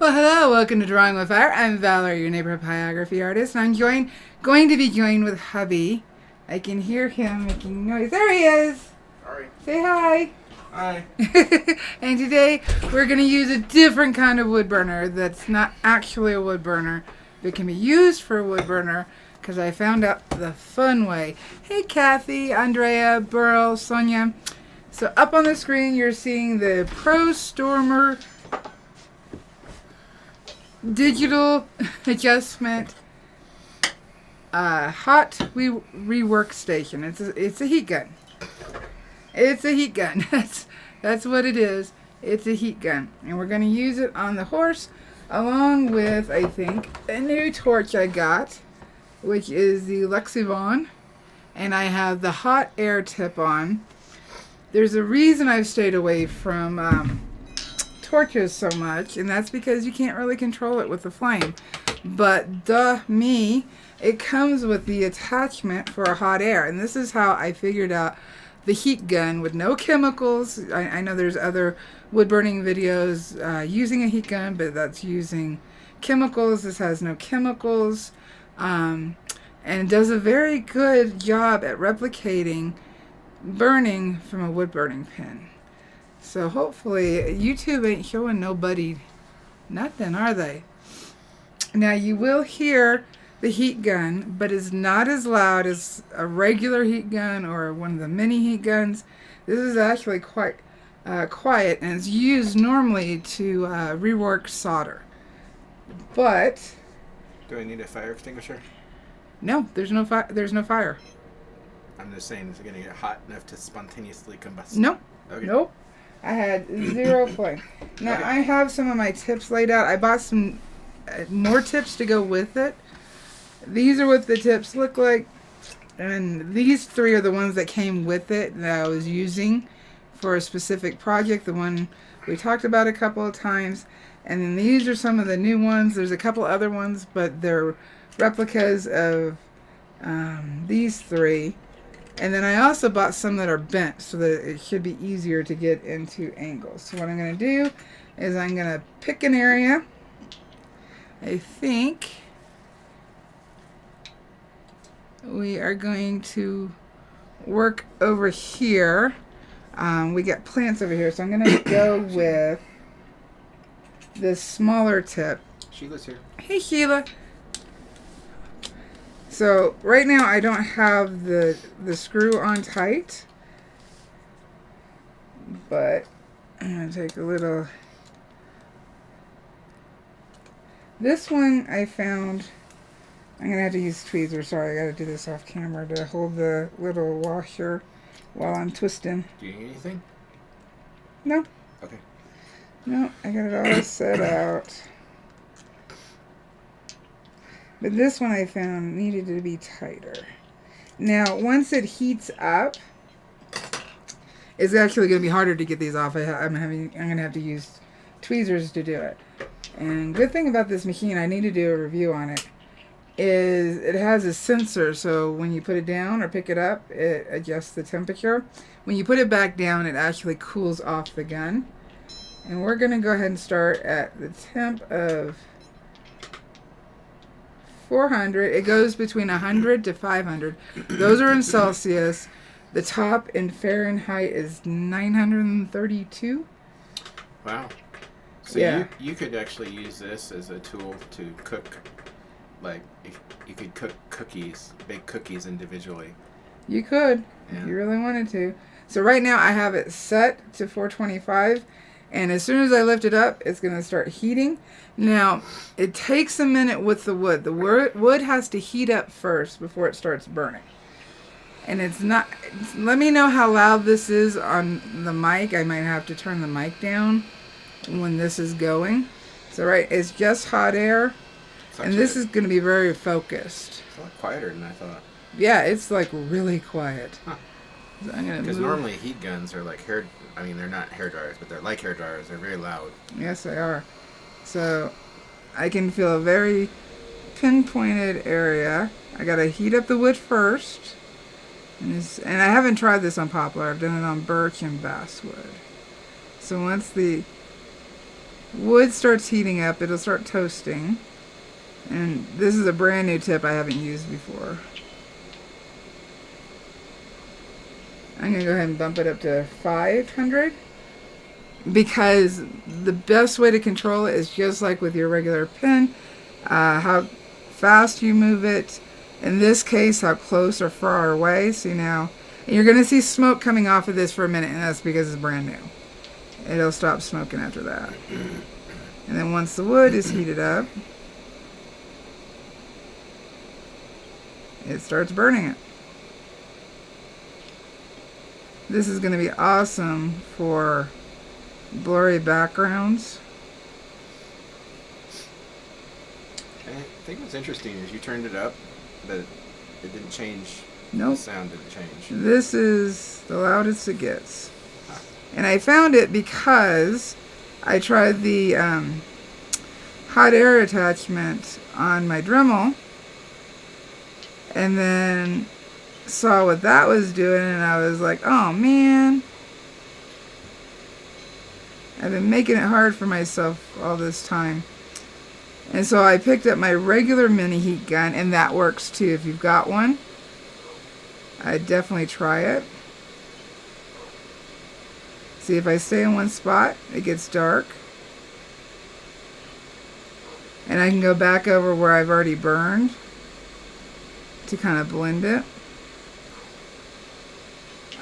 Well, hello, welcome to Drawing with Fire. I'm Valarie, your neighborhood pyrography artist, and I'm going to be joined with hubby. I can hear him making noise. There he is! Sorry. Say hi! Hi. And today we're going to use a different kind of wood burner that's not actually a wood burner, but can be used for a wood burner because I found out the fun way. Hey Kathy, Andrea, Burl, Sonia. So up on the screen you're seeing the PROSTORMER digital adjustment hot rework station. It's a heat gun. It's a heat gun. That's what it is. It's a heat gun, and we're going to use it on the horse along with, I think, a new torch I got, which is the Lexivon, and I have the hot air tip on. There's a reason I've stayed away from torches so much, and that's because you can't really control it with the flame. But it comes with the attachment for hot air, and this is how I figured out the heat gun with no chemicals. I know there's other wood burning videos using a heat gun, but that's using chemicals. This has no chemicals, and does a very good job at replicating burning from a wood burning pin. So hopefully YouTube ain't showing nobody nothing, are they? Now you will hear the heat gun, but it's not as loud as a regular heat gun or one of the mini heat guns. This is actually quite quiet, and it's used normally to rework solder. But Do I need a fire extinguisher? no, there's no fire. I'm just saying, is it going to get hot enough to spontaneously combust? Nope. Okay. Nope. I had zero flame. Now Okay. I have some of my tips laid out. I bought some more tips to go with it. These are what the tips look like, and these three are the ones that came with it that I was using for a specific project, the one we talked about a couple of times. And then these are some of the new ones. There's a couple other ones, but they're replicas of these three. And then I also bought some that are bent so that it should be easier to get into angles. So what I'm going to do is I'm going to pick an area. I think we are going to work over here. We got plants over here, so I'm going to go with this smaller tip. Sheila's here. Hey Sheila. So right now I don't have the screw on tight, but I'm going to take a little. This one I found, I'm going to have to use tweezers. Sorry, I got to do this off camera to hold the little washer while I'm twisting. Do you need anything? No. Okay. No, I got it all set out. But this one I found needed to be tighter. Now, once it heats up, it's actually going to be harder to get these off. I'm going to have to use tweezers to do it. And good thing about this machine, I need to do a review on it, is it has a sensor. So when you put it down or pick it up, it adjusts the temperature. When you put it back down, it actually cools off the gun. And we're going to go ahead and start at the temp of 400. It goes between 100 to 500. Those are in Celsius. The top in Fahrenheit is 932. Wow. So yeah. you could actually use this as a tool to cook, like, if you could cook cookies, bake cookies individually. You could, Yeah. if you really wanted to. So right now I have it set to 425, and as soon as I lift it up, it's going to start heating. Now, it takes a minute with the wood. The wood has to heat up first before it starts burning. And it's not, let me know how loud this is on the mic. I might have to turn the mic down when this is going. So it's just hot air, and this is going to be very focused. It's a lot quieter than I thought. Yeah, it's like really quiet. Huh. So I'm gonna Because move. normally heat guns are like they're not hair dryers, but they're like hair dryers. They're very loud. Yes, they are. So I can feel a very pinpointed area. I gotta heat up the wood first, and I haven't tried this on poplar. I've done it on birch and basswood. So once the wood starts heating up, it'll start toasting. And this is a brand new tip I haven't used before. I'm going to go ahead and bump it up to 500. Because the best way to control it is just like with your regular pen. How fast you move it. In this case, how close or far away. See now, and you're going to see smoke coming off of this for a minute, and that's because it's brand new. It'll stop smoking after that. And then once the wood is heated up, it starts burning it. This is going to be awesome for blurry backgrounds. I think what's interesting is you turned it up, but it didn't change. Nope. The sound didn't change. This is the loudest it gets. And I found it because I tried the hot air attachment on my Dremel and then saw what that was doing, and I was like, oh man, I've been making it hard for myself all this time. And so I picked up my regular mini heat gun, and that works too if you've got one. I'd definitely try it. See, if I stay in one spot, it gets dark. And I can go back over where I've already burned to kind of blend it.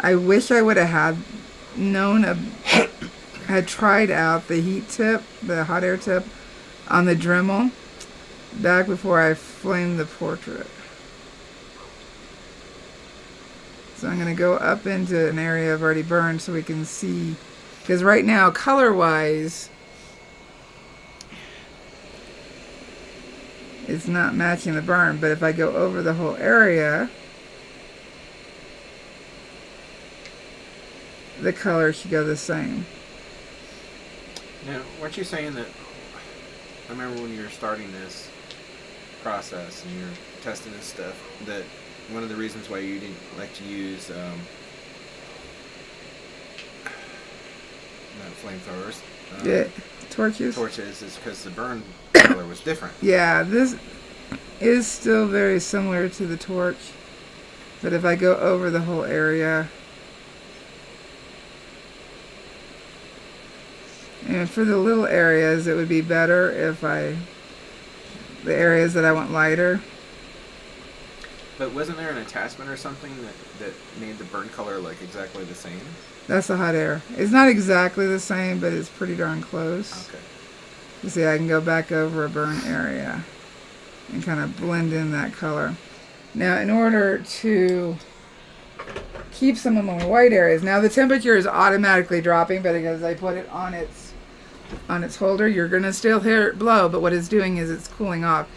I wish I would have had tried out the heat tip, the hot air tip on the Dremel back before I flamed the portrait. So I'm going to go up into an area I've already burned so we can see. Because right now, color-wise, it's not matching the burn. But if I go over the whole area, the color should go the same. Now, weren't you saying that, I remember when you were starting this process and you were testing this stuff, that one of the reasons why you didn't like to use not flamethrowers, torches, is because the burn color was different. Yeah, this is still very similar to the torch, but if I go over the whole area, and for the little areas, it would be better if the areas that I want lighter. But wasn't there an attachment or something that made the burn color like exactly the same? That's the hot air. It's not exactly the same, but it's pretty darn close. Okay. You see, I can go back over a burn area and kind of blend in that color. Now, in order to keep some of my white areas, now the temperature is automatically dropping, but because I put it on its holder, you're going to still hear it blow, but what it's doing is it's cooling off.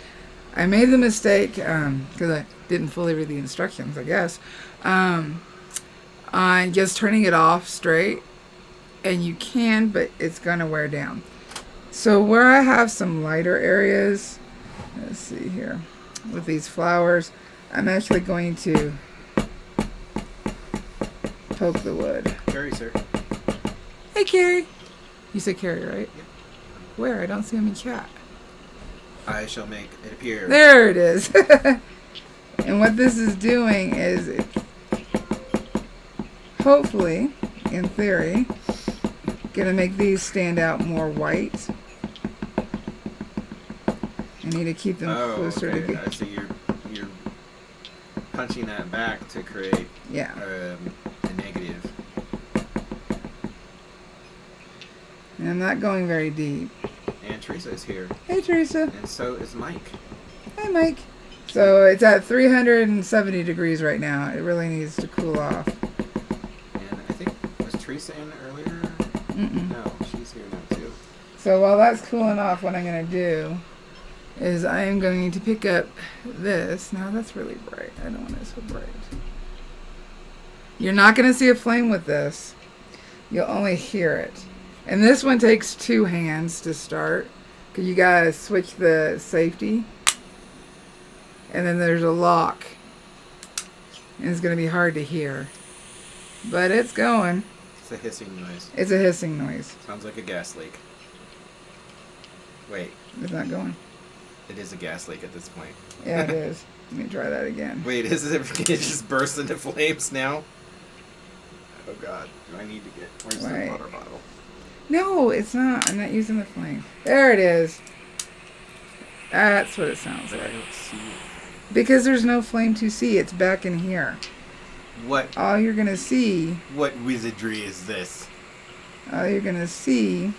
I made the mistake, because I didn't fully read the instructions, I guess, on just turning it off straight. And you can, but it's going to wear down. So where I have some lighter areas, let's see here, with these flowers, I'm actually going to poke the wood. Carrie, sir. Hey, Carrie. You said Carrie, right? Yep. Where? I don't see him in chat. I shall make it appear. There it is. And what this is doing is, hopefully, in theory, going to make these stand out more white. I need to keep them closer okay. together. I see you're punching that back to create a negative. And I'm not going very deep. And Teresa is here. Hey, Teresa. And so is Mike. Hey, Mike. So it's at 370 degrees right now. It really needs to cool off. And I think, was Teresa in earlier? Mm-mm. No, she's here now too. So while that's cooling off, what I'm going to do is I am going to pick up this. Now that's really bright. I don't want it so bright. You're not going to see a flame with this. You'll only hear it. And this one takes 2 hands to start, because you got to switch the safety. And then there's a lock. And it's going to be hard to hear. But it's going. It's a hissing noise. It's a hissing noise. Sounds like a gas leak. Wait. It's not going. It is a gas leak at this point. Yeah, it is. Let me try that again. Wait, it just burst into flames now? Oh god, do I need to get... Where's the water bottle? No, it's not. I'm not using the flame. There it is. That's what it sounds like. I don't see it. Because there's no flame to see. It's back in here. What? All you're going to see... What wizardry is this? All you're going to see...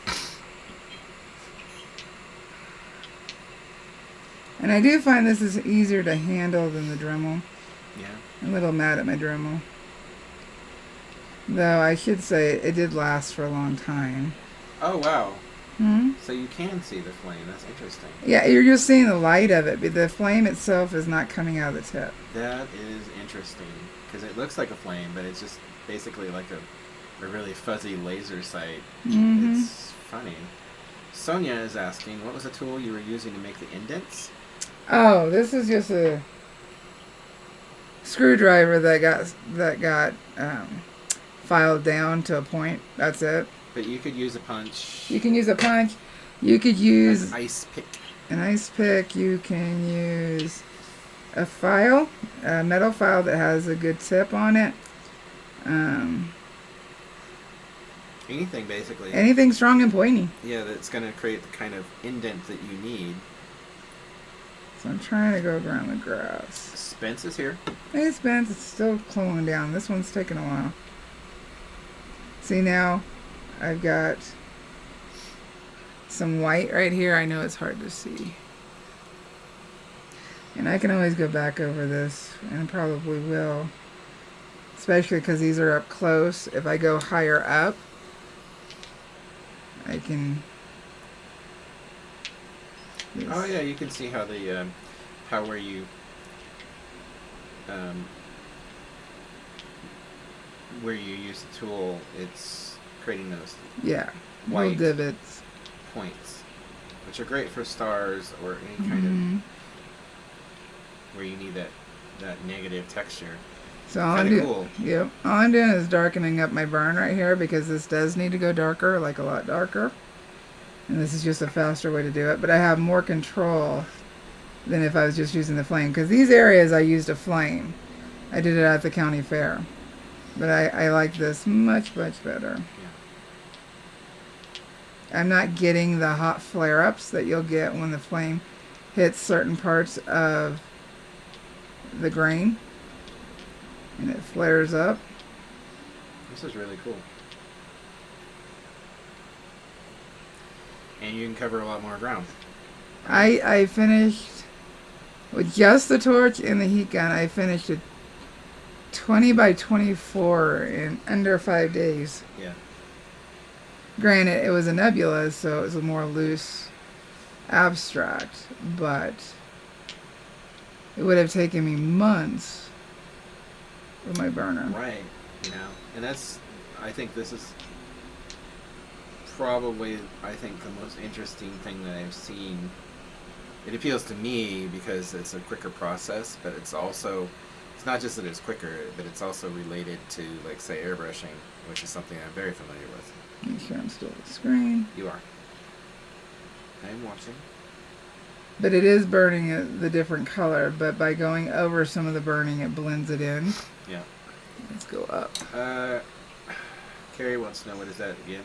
And I do find this is easier to handle than the Dremel. Yeah. I'm a little mad at my Dremel. Though I should say it did last for a long time. Oh, wow. Hmm? So you can see the flame. That's interesting. Yeah, you're just seeing the light of it, but the flame itself is not coming out of the tip. That is interesting. Because it looks like a flame, but it's just basically like a really fuzzy laser sight. Mm-hmm. It's funny. Sonia is asking, what was the tool you were using to make the indents? Oh, this is just a screwdriver that got filed down to a point. That's it. But you could use a punch. You can use a punch. You could use an ice pick. An ice pick. You can use a file, a metal file that has a good tip on it. Anything basically. Anything strong and pointy. Yeah, that's going to create the kind of indent that you need. So I'm trying to go around the grass. Spence is here. Hey, Spence, it's still cooling down. This one's taking a while. See now, I've got some white right here. I know it's hard to see. And I can always go back over this, and probably will. Especially because these are up close. If I go higher up, I can... Oh yeah, you can see how the where you use the tool, it's creating those white little divots, points, which are great for stars or any kind of where you need that negative texture. So all I'm doing, all I'm doing is darkening up my burn right here because this does need to go darker, like a lot darker. And this is just a faster way to do it, but I have more control than if I was just using the flame. Because these areas I used a flame. I did it at the county fair. But I like this much, much better. Yeah. I'm not getting the hot flare-ups that you'll get when the flame hits certain parts of the grain. And it flares up. This is really cool. And you can cover a lot more ground. I finished, with just the torch and the heat gun, I finished a 20 by 24 in under 5 days. Yeah. Granted, it was a nebula, so it was a more loose abstract, but it would have taken me months with my burner. Right, and I think this is probably, the most interesting thing that I've seen. It appeals to me because it's a quicker process, but it's not just that it's quicker, but it's also related to, like, say, airbrushing, which is something I'm very familiar with. Make sure I'm still at the screen. You are. I am watching. But it is burning the different color, but by going over some of the burning, it blends it in. Yeah. Let's go up. Carrie wants to know, what is that again?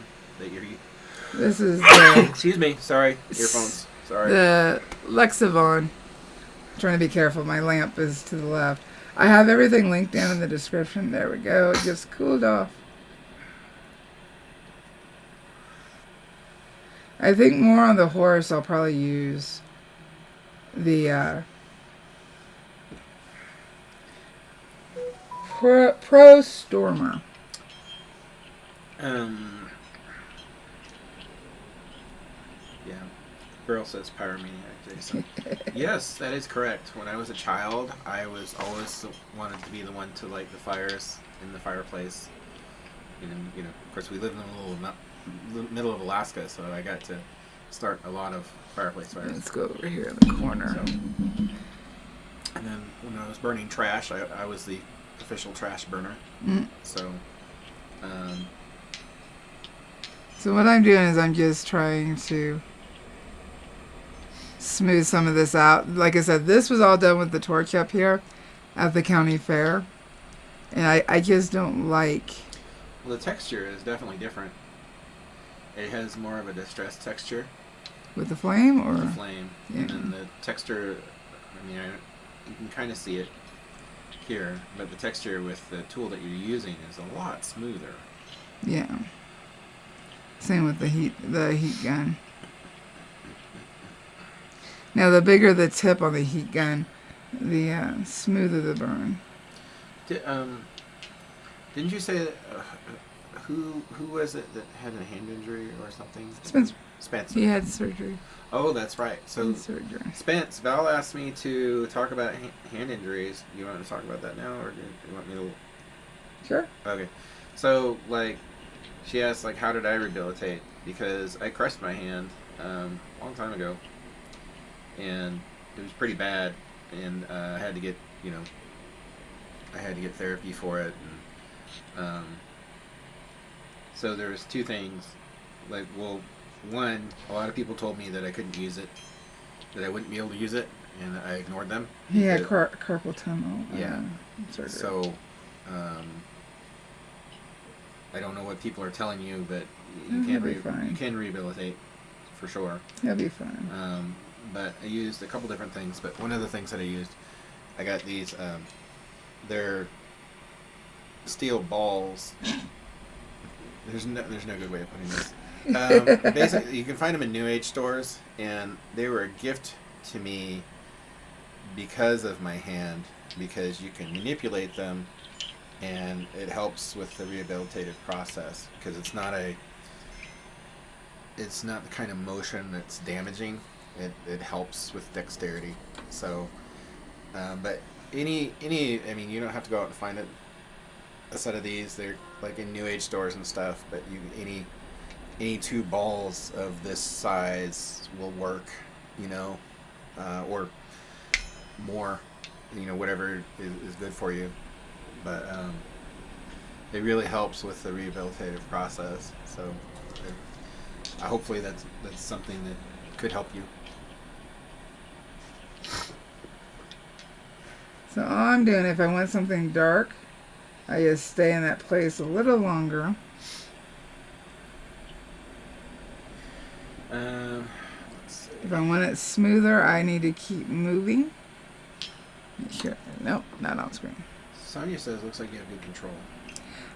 This is the... Excuse me. Sorry. Earphones. Sorry. The Lexavon. I'm trying to be careful. My lamp is to the left. I have everything linked down in the description. There we go. It just cooled off. I think more on the horse I'll probably use the PROSTORMER. Yeah. Girl says pyromaniac, Jason. Yes, that is correct. When I was a child, I was always wanted to be the one to light the fires in the fireplace. And, of course, we live in the middle of Alaska, so I got to start a lot of fireplace fires. Let's go over here in the corner. So, and then when I was burning trash, I was the official trash burner. So, so what I'm doing is I'm just trying to smooth some of this out. Like I said, this was all done with the torch up here at the county fair. And I just don't like... Well, the texture is definitely different. It has more of a distressed texture. With the flame? Or With the flame. Yeah. And then the texture, I mean, you can kind of see it here, but the texture with the tool that you're using is a lot smoother. Yeah. Same with the heat gun. Now, the bigger the tip on the heat gun, the smoother the burn. Didn't you say that, who was it that had a hand injury or something? Spencer. Spencer. He had surgery. Oh, that's right. So, surgery. Spence, Val asked me to talk about hand injuries. You want to talk about that now, or do you want me to? Sure. Okay. So, like, she asked, like, how did I rehabilitate? Because I crushed my hand a long time ago, and it was pretty bad, and I had to get, I had to get therapy for it, and so there was two things. Like, well, one, a lot of people told me that I couldn't use it, that I wouldn't be able to use it, and I ignored them. He had carpal tunnel. Yeah. Surgery. So, I don't know what people are telling you, but you can rehabilitate for sure. He'll be fine. But I used a couple different things. But one of the things that I used, I got these. They're steel balls. There's no good way of putting this. Basically, you can find them in New Age stores, and they were a gift to me because of my hand, because you can manipulate them, and it helps with the rehabilitative process, because it's not the kind of motion that's damaging. It helps with dexterity. So, but any I mean, you don't have to go out and find a set of these. They're like in New Age stores and stuff, but any two balls of this size will work, or more, whatever is good for you. But it really helps with the rehabilitative process. So hopefully that's something that could help you. So all I'm doing, if I want something dark, I just stay in that place a little longer. If I want it smoother, I need to keep moving. Sure. Nope, not on screen. Sonia says looks like you have good control.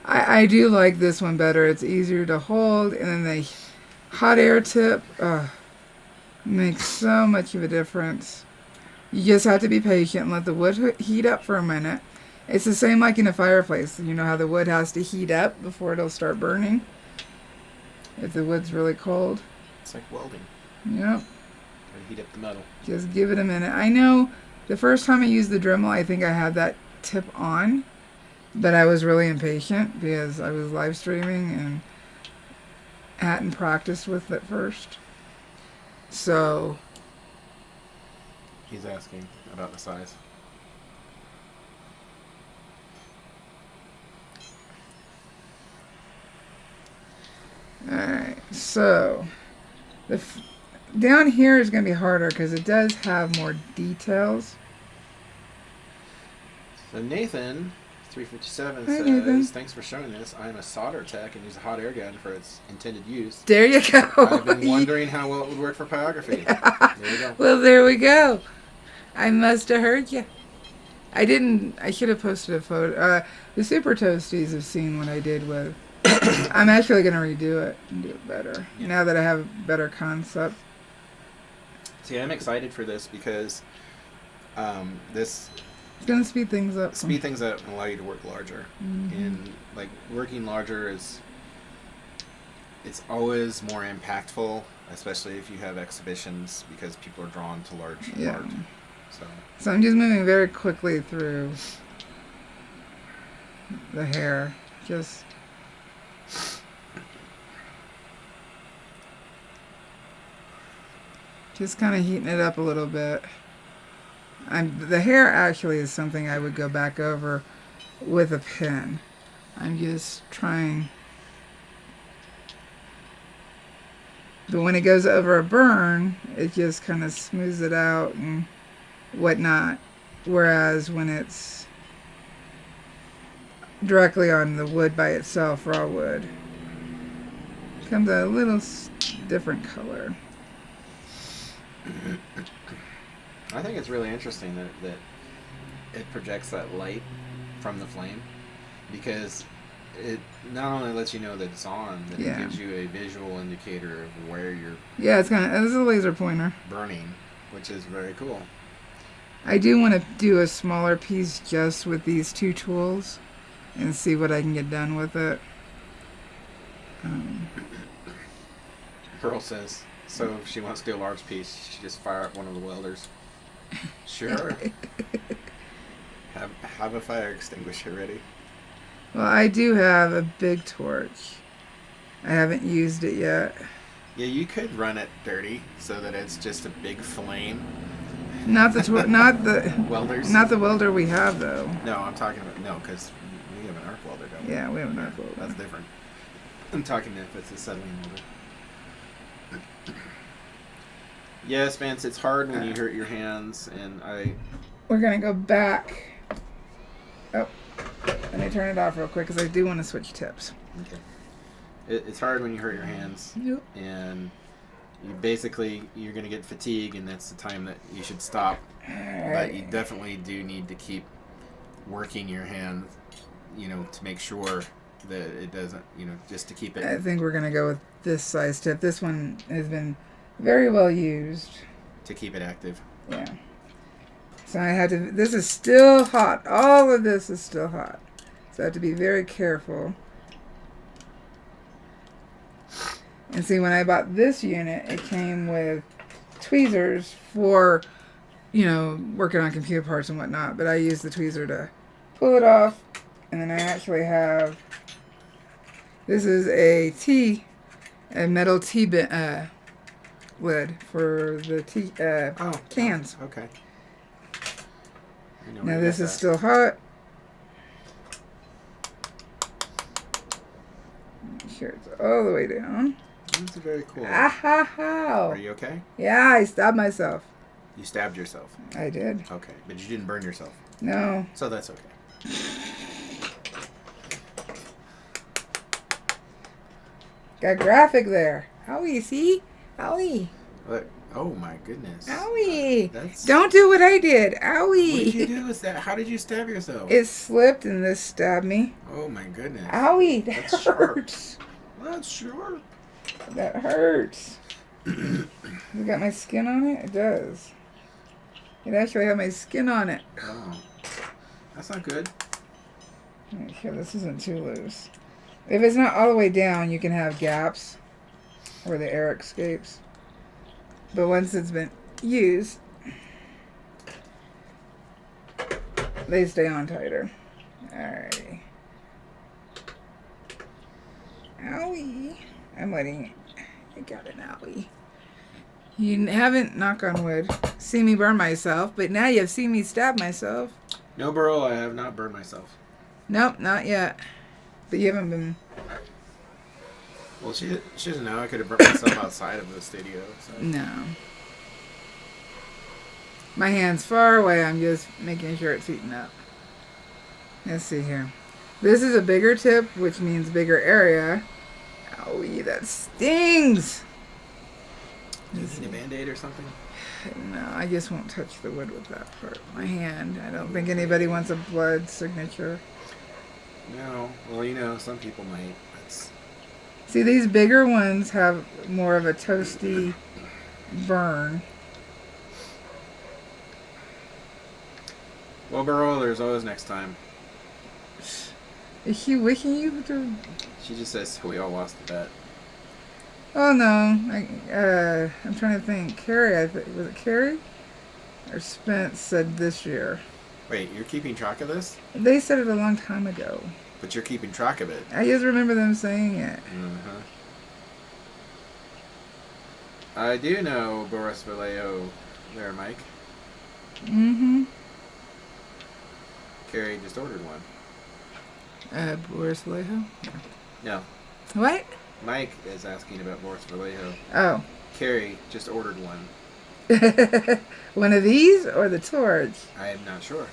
I do like this one better. It's easier to hold, and then the hot air tip makes so much of a difference. You just have to be patient and let the wood heat up for a minute. It's the same like in a fireplace. You know how the wood has to heat up before it'll start burning? If the wood's really cold. It's like welding. Yep. Heat up the metal. Just give it a minute. I know the first time I used the Dremel, I think I had that tip on, but I was really impatient because I was live streaming and hadn't practiced with it first. So he's asking about the size. Alright, so down here is going to be harder because it does have more details. So Nathan, 357, Hi, says, Nathan. Thanks for showing this. I am a solder tech and use a hot air gun for its intended use. There you go. I've been wondering how well it would work for pyrography. There you go. Well, there we go. I must have heard you. I should have posted a photo. The Super Toasties have seen what I did with. I'm actually going to redo it and do it better. Yeah. Now that I have a better concept. See, I'm excited for this because this It's going to speed things up. and allow you to work larger. Mm-hmm. And like working larger it's always more impactful, especially if you have exhibitions, because people are drawn to large art. So I'm just moving very quickly through the hair. Just kind of heating it up a little bit. The hair actually is something I would go back over with a pen. I'm just trying But when it goes over a burn, it just kind of smooths it out and whatnot. Whereas when it's directly on the wood by itself, raw wood, it comes a little different color. I think it's really interesting that it projects that light from the flame, because it not only lets you know that it's on, but it gives you a visual indicator of where you're. Yeah, it's a laser pointer. Burning, which is very cool. I do want to do a smaller piece just with these two tools and see what I can get done with it. Pearl says, so if she wants to do a large piece, she just fire up one of the welders. Sure. Have a fire extinguisher ready. Well, I do have a big torch. I haven't used it yet. Yeah, you could run it dirty so that it's just a big flame. Not the welders. Not the welder we have though. No, I'm talking about because we have an arc welder, don't we? Yeah, we have an arc welder. That's different. I'm talking if it's a settling welder. Yes, Vance, it's hard when you hurt your hands, and We're gonna go back. Oh, let me turn it off real quick because I do want to switch tips. Okay. It's hard when you hurt your hands, and you're gonna get fatigue, and that's the time that you should stop. Right. But you definitely do need to keep working your hand, to make sure that it doesn't, just to keep it. I think we're gonna go with this size tip. This one has been very well used. To keep it active. Yeah. So I had to, this is still hot. All of this is still hot. So I have to be very careful. And see, when I bought this unit, it came with tweezers for, working on computer parts and whatnot. But I used the tweezer to pull it off. And then I actually have, this is a metal tea lid for the tea cans. Okay. Now this is still hot. Make sure it's all the way down. That's very cool. How? Are you okay? Yeah, I stabbed myself. You stabbed yourself? I did. Okay, but you didn't burn yourself? No. So that's okay. Got graphic there. Owie, see? Owie. Look. Oh my goodness. Owie. Don't do what I did. Owie. What did you do? How did you stab yourself? It slipped and this stabbed me. Oh my goodness. Owie. That That's hurts. Sharp. That's sharp. That hurts. Has it got my skin on it? It does. It actually had my skin on it. Oh. That's not good. Make sure this isn't too loose. If it's not all the way down, you can have gaps where the air escapes. But once it's been used, they stay on tighter. Alrighty. Owie. I'm letting it. I got an owie. You haven't, knock on wood, seen me burn myself, but now you've seen me stab myself. No, Burl, I have not burned myself. Nope, not yet. But you haven't been... Well, she doesn't know. I could have burnt myself outside of the studio. So. No. My hand's far away. I'm just making sure it's heating up. Let's see here. This is a bigger tip, which means bigger area. Owie, that stings! Do you need a Band-Aid or something? No, I just won't touch the wood with that part. My hand. I don't think anybody wants a blood signature. No. Well, some people might. See, these bigger ones have more of a toasty burn. Well, Burl, there's always next time. Is she wishing you to... She just says we all lost the bet. Oh, no. I'm trying to think. Carrie, was it Carrie? Or Spence said this year. Wait, you're keeping track of this? They said it a long time ago. But you're keeping track of it. I just remember them saying it. Uh-huh. I do know Boris Vallejo there, Mike. Mm-hmm. Carrie just ordered one. Boris Vallejo? No. What? Mike is asking about Boris Vallejo. Oh. Carrie just ordered one. One of these or the torch? I am not sure.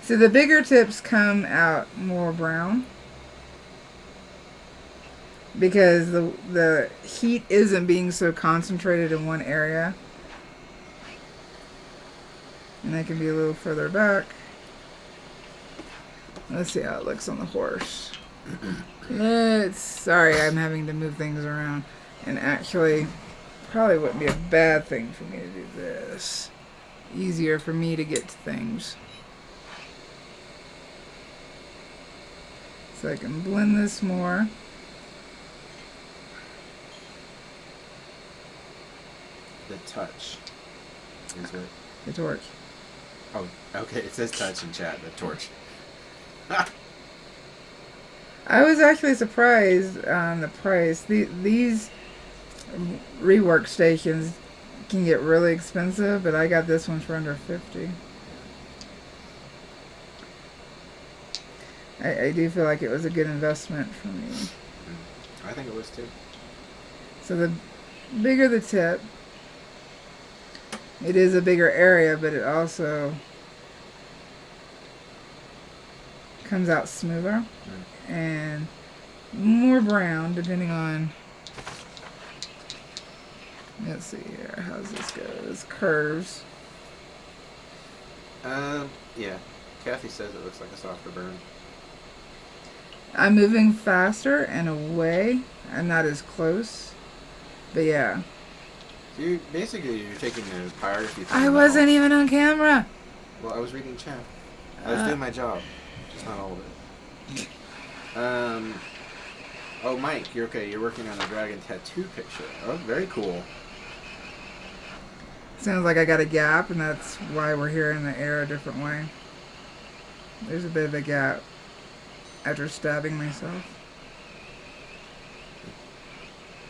So the bigger tips come out more brown because the heat isn't being so concentrated in one area. And they can be a little further back. Let's see how it looks on the horse. Sorry, I'm having to move things around. And actually, probably wouldn't be a bad thing for me to do this. Easier for me to get to things. So I can blend this more. The touch is what? The torch. Oh, okay. It says touch in chat. The torch. I was actually surprised on the price. These rework stations can get really expensive, but I got this one for under $50. I do feel like it was a good investment for me. I think it was too. So the bigger the tip, it is a bigger area, but it also comes out smoother and more brown, depending on. Let's see here. How's this go? This curves. Yeah. Kathy says it looks like a softer burn. I'm moving faster and away. I'm not as close. But yeah. So you're taking the pyrography thing. I wasn't even on camera. Well, I was reading chat. I was doing my job. Just not all of it. Oh, Mike, you're okay. You're working on a dragon tattoo picture. Oh, very cool. Sounds like I got a gap, and that's why we're hearing the air a different way. There's a bit of a gap after stabbing myself.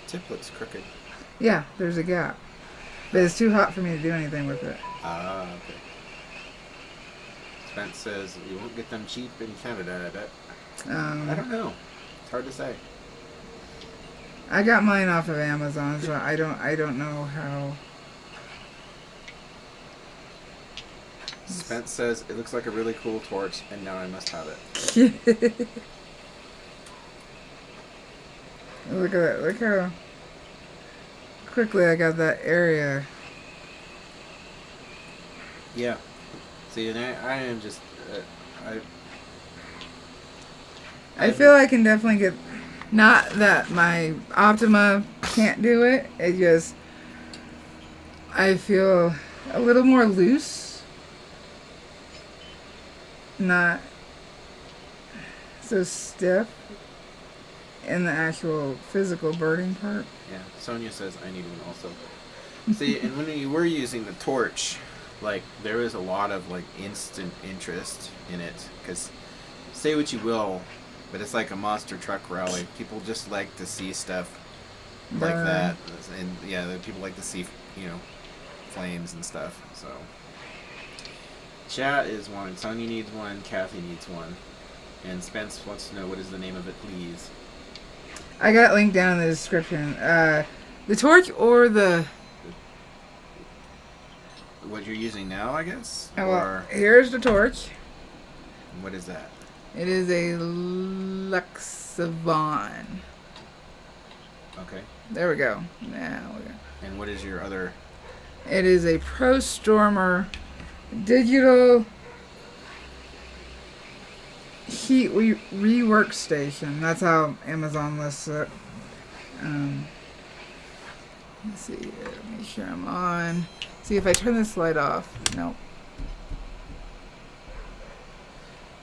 Tip looks crooked. Yeah, there's a gap. But it's too hot for me to do anything with it. Ah, okay. Spence says you won't get them cheap in Canada, I bet. I don't know. It's hard to say. I got mine off of Amazon, so I don't know how. Spence says it looks like a really cool torch, and now I must have it. Look at that. Look how quickly I got that area. Yeah. See, and I am just... I feel I can definitely get... Not that my Optima can't do it. It just... I feel a little more loose. Not so stiff in the actual physical burning part. Yeah, Sonia says I need one also. See, and when you were using the torch, like, there was a lot of, like, instant interest in it. Because, say what you will, but it's like a monster truck rally. People just like to see stuff like that. And, yeah, people like to see, you know, flames and stuff, so... Chat is one, Sonia needs one, Kathy needs one. And Spence wants to know what is the name of it, please. I got it linked down in the description. The torch or the... What you're using now, I guess? Oh, well, here's the torch. What is that? It is a Luxavon. Okay. There we go. Now we go. And what is your other... It is a PROSTORMER digital heat rework station. That's how Amazon lists it. Let's see here. Make sure I'm on. See if I turn this light off. Nope.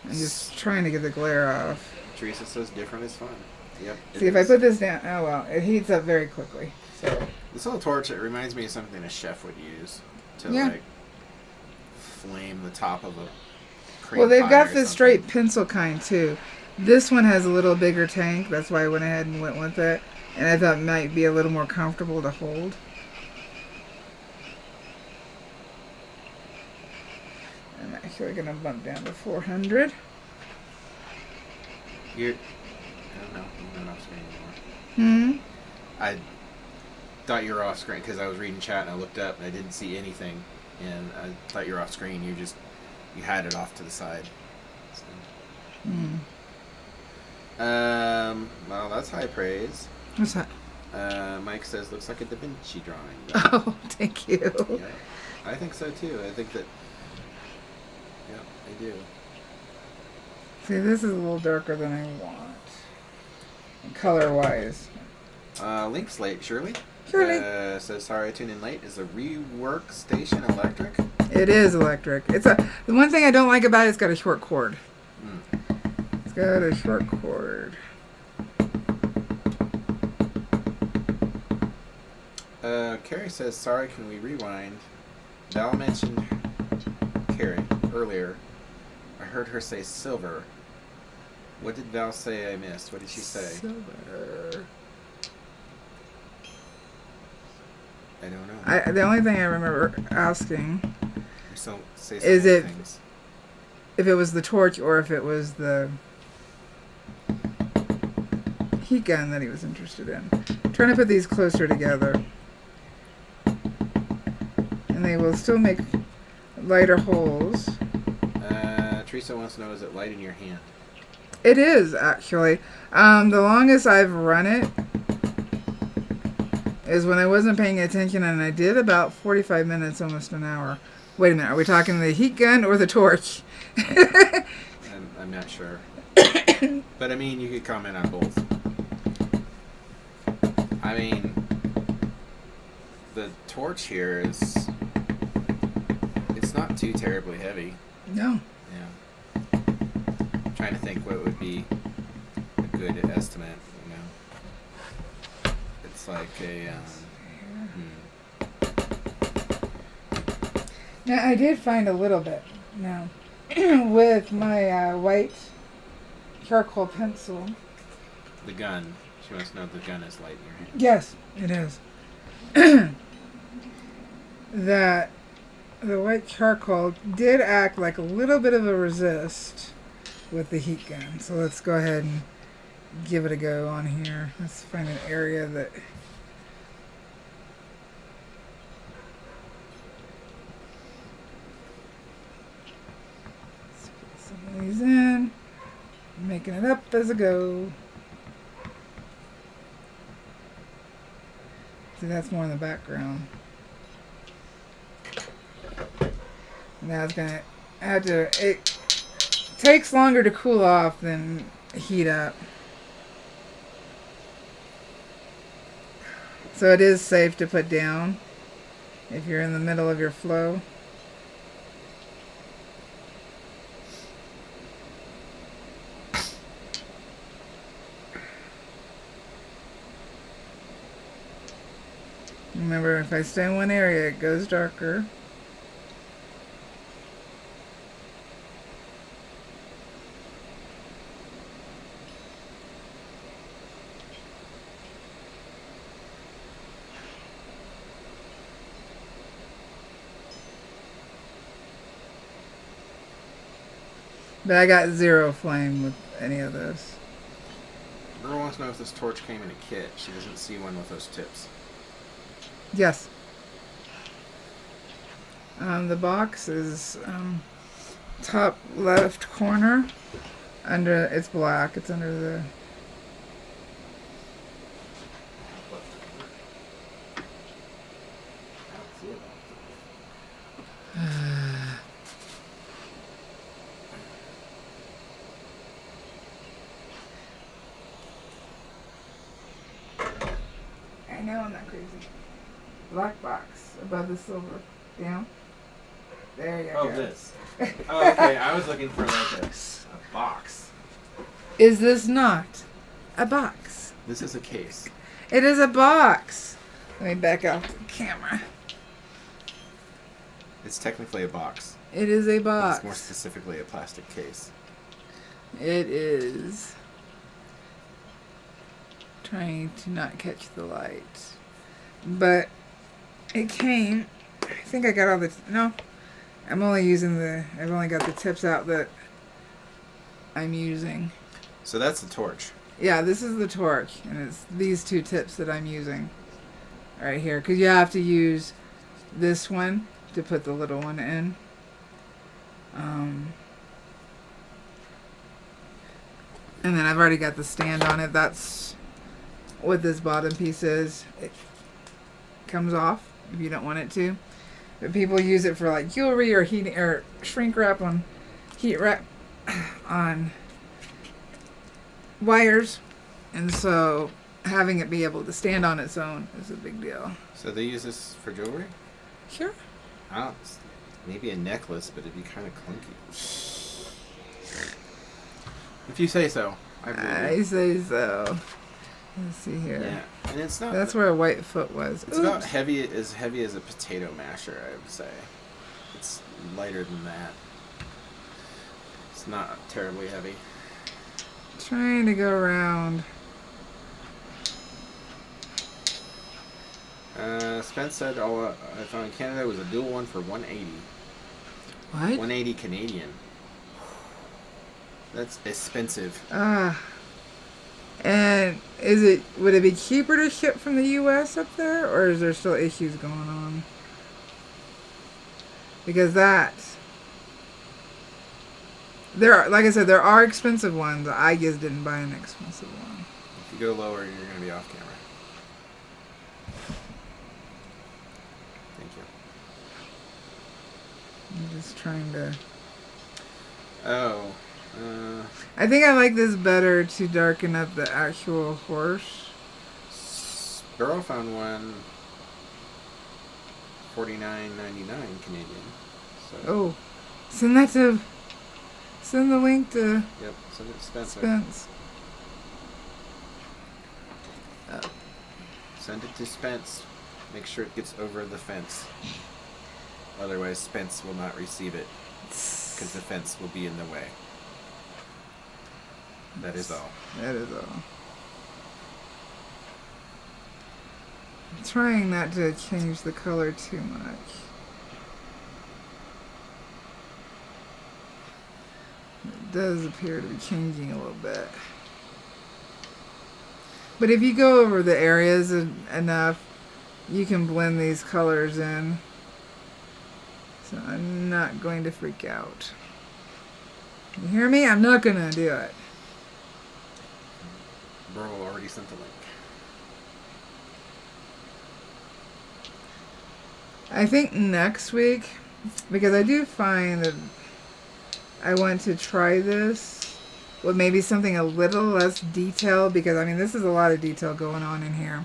I'm just trying to get the glare off. Teresa says different is fun. Yep. See if I put this down. Oh well, it heats up very quickly. So this little torch, it reminds me of something a chef would use to like flame the top of a crate. Well, they've got the straight pencil kind too. This one has a little bigger tank. That's why I went ahead and went with it. And I thought it might be a little more comfortable to hold. I'm actually going to bump down to 400. I don't know. I'm not off screen anymore. Hmm? I thought you were off screen because I was reading chat and I looked up and I didn't see anything. And I thought you were off screen. You had it off to the side. So. Hmm. Well, that's high praise. What's that? Mike says, looks like a Da Vinci drawing. Oh, thank you. Yeah, I think so too. I think that, yeah, I do. See, this is a little darker than I want. Color-wise. Link Slate, Shirley. Shirley. Says, sorry I tuned in late. Is the rework station electric? It is electric. The one thing I don't like about it, it's got a short cord. It's got a short cord. Carrie says, sorry, can we rewind? Val mentioned Carrie earlier. I heard her say silver. What did Val say I missed? What did she say? Silver. I don't know. The only thing I remember asking So say is some things. if it was the torch or if it was the heat gun that he was interested in. I'm trying to put these closer together. And they will still make lighter holes. Teresa wants to know, is it light in your hand? It is, actually. The longest I've run it is when I wasn't paying attention, and I did about 45 minutes, almost an hour. Wait a minute, are we talking the heat gun or the torch? I'm not sure. But, I mean, you could comment on both. I mean, the torch here is... It's not too terribly heavy. No. Yeah. I'm trying to think what would be a good estimate, you know. It's like a... Now, I did find a little bit. Now, with my white charcoal pencil. The gun. She wants to know if the gun is light in your hand. Yes, it is. That the white charcoal did act like a little bit of a resist with the heat gun. So let's go ahead and give it a go on here. Let's find an area that... Let's put some of these in. Making it up as I go. See, that's more in the background. Now it's gonna have to. It takes longer to cool off than heat up, so it is safe to put down if you're in the middle of your flow. Remember, if I stay in one area, it goes darker. But I got zero flame with any of this. Girl wants to know if this torch came in a kit. She doesn't see one with those tips. Yes. The box is top left corner. Under, it's black. It's under the... I know I'm not crazy. Black box above the silver. Down. There you go. Oh, this. Oh, okay. I was looking for like a box. Is this not a box? This is a case. It is a box. Let me back out the camera. It's technically a box. It is a But box. it's more specifically a plastic case. It is. Trying to not catch the light. But it came. I think I got all the... No. I'm only using the... I've only got the tips out that I'm using. So that's the torch. Yeah, this is the torque, and it's these two tips that I'm using right here, because you have to use this one to put the little one in. And then I've already got the stand on it. That's what this bottom piece is. It comes off if you don't want it to. But people use it for like jewelry or heat or shrink wrap on heat wrap on wires. And so having it be able to stand on its own is a big deal. So they use this for jewelry? Sure. Oh, maybe a necklace, but it'd be kind of clunky. If you say so. I say so. Let's see here. Yeah, and it's not. That's where a white foot was. It's about heavy as a potato masher, I would say. It's lighter than that. It's not terribly heavy. Trying to go around. Spence said all I found in Canada was a dual one for $180. What? $180 Canadian. That's expensive. And would it be cheaper to ship from the U.S. up there, or is there still issues going on? Because like I said, there are expensive ones. I just didn't buy an expensive one. If you go lower, you're going to be off camera. Thank you. I'm just trying to... Oh. I think I like this better to darken up the actual horse. Burrow found one $49.99 Canadian. So. Oh, send the link to Yep, send it to Spencer. Spence. Send it to Spence. Make sure it gets over the fence. Otherwise, Spence will not receive it because the fence will be in the way. That is all. That is all. I'm trying not to change the color too much. It does appear to be changing a little bit. But if you go over the areas enough, you can blend these colors in. So I'm not going to freak out. You hear me? I'm not going to do it. Burl already sent the link. I think next week, because I do find that I want to try this with maybe something a little less detailed, because I mean this is a lot of detail going on in here.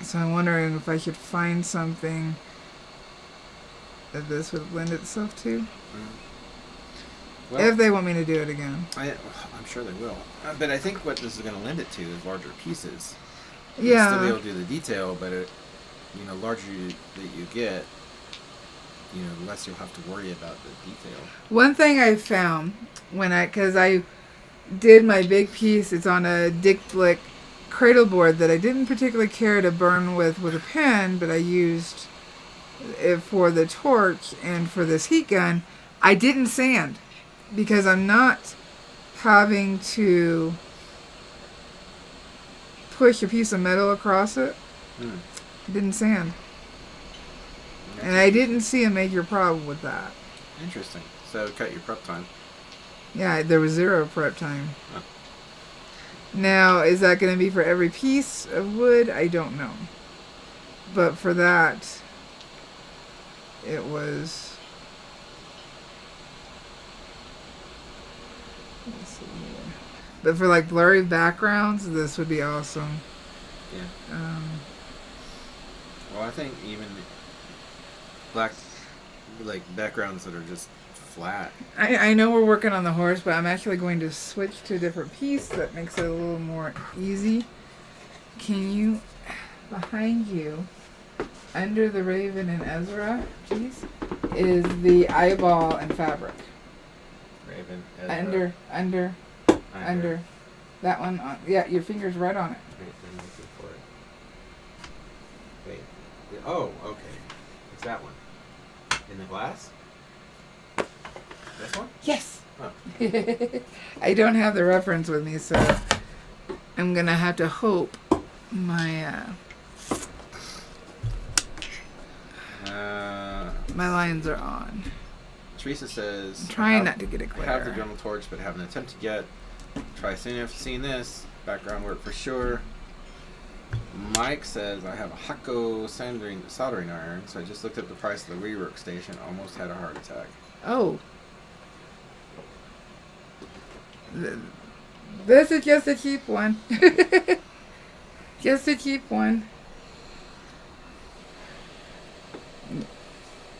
So I'm wondering if I should find something that this would lend itself to. Well, if they want me to do it again. I'm sure they will. But I think what this is going to lend it to is larger pieces. Yeah. You'll still be able to do the detail, but larger that you get, less you'll have to worry about the detail. One thing I found because I did my big piece, it's on a Dick Blick cradle board that I didn't particularly care to burn with a pen, but I used it for the torch and for this heat gun. I didn't sand because I'm not having to push a piece of metal across it. I didn't sand. And I didn't see a major problem with that. Interesting. So cut your prep time. Yeah, there was 0 prep time. Huh. Now, is that going to be for every piece of wood? I don't know. But for that, it was... Let's see here. But for like blurry backgrounds, this would be awesome. Yeah. Well, I think even black, like backgrounds that are just flat. I know we're working on the horse, but I'm actually going to switch to a different piece that makes it a little more easy. Can you, behind you, under the Raven and Ezra piece, is the eyeball and fabric. Raven, Ezra. Under. That one, yeah, your finger's right on it. Wait, I'm looking for it. Wait. Oh, okay. It's that one. In the glass? This one? Yes. Oh. I don't have the reference with me, so I'm gonna have to hope my my lines are on. Teresa says, I'm trying not to get a glare. I have the Dremel torch, but haven't attempted yet. Try soon after seeing this. Background work for sure. Mike says, I have a Hakko soldering iron, so I just looked up the price of the rework station. Almost had a heart attack. Oh. This is just a cheap one. Just a cheap one.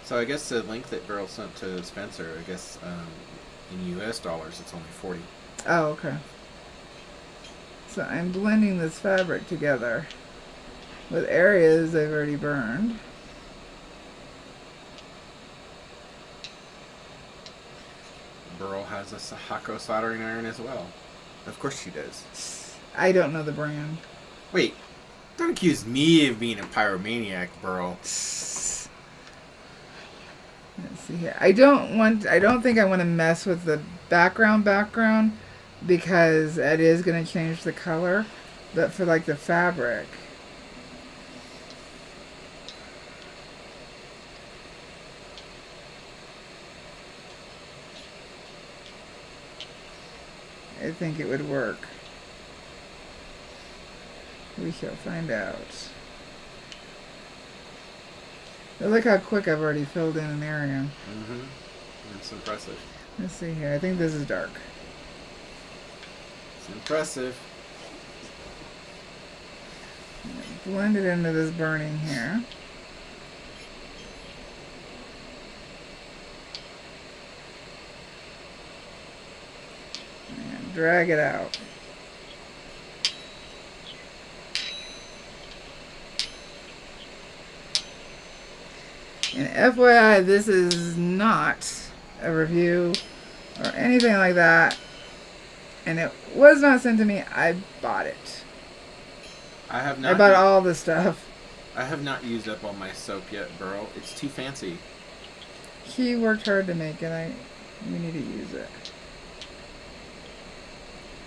So I guess the link that Beryl sent to Spencer, I guess in US dollars, it's only 40. Oh, okay. So I'm blending this fabric together with areas I've already burned. Beryl has a Hakko soldering iron as well. Of course she does. I don't know the brand. Wait, don't accuse me of being a pyromaniac, Beryl. Let's see here. I don't think I want to mess with the background because it is going to change the color. But for like the fabric, I think it would work. We shall find out. But look how quick I've already filled in an area. Mm-hmm. That's impressive. Let's see here. I think this is dark. It's impressive. Blend it into this burning here. And drag it out. And FYI, this is not a review or anything like that. And it was not sent to me. I bought it. I bought all the stuff. I have not used up all my soap yet, Beryl. It's too fancy. He worked hard to make it. We need to use it.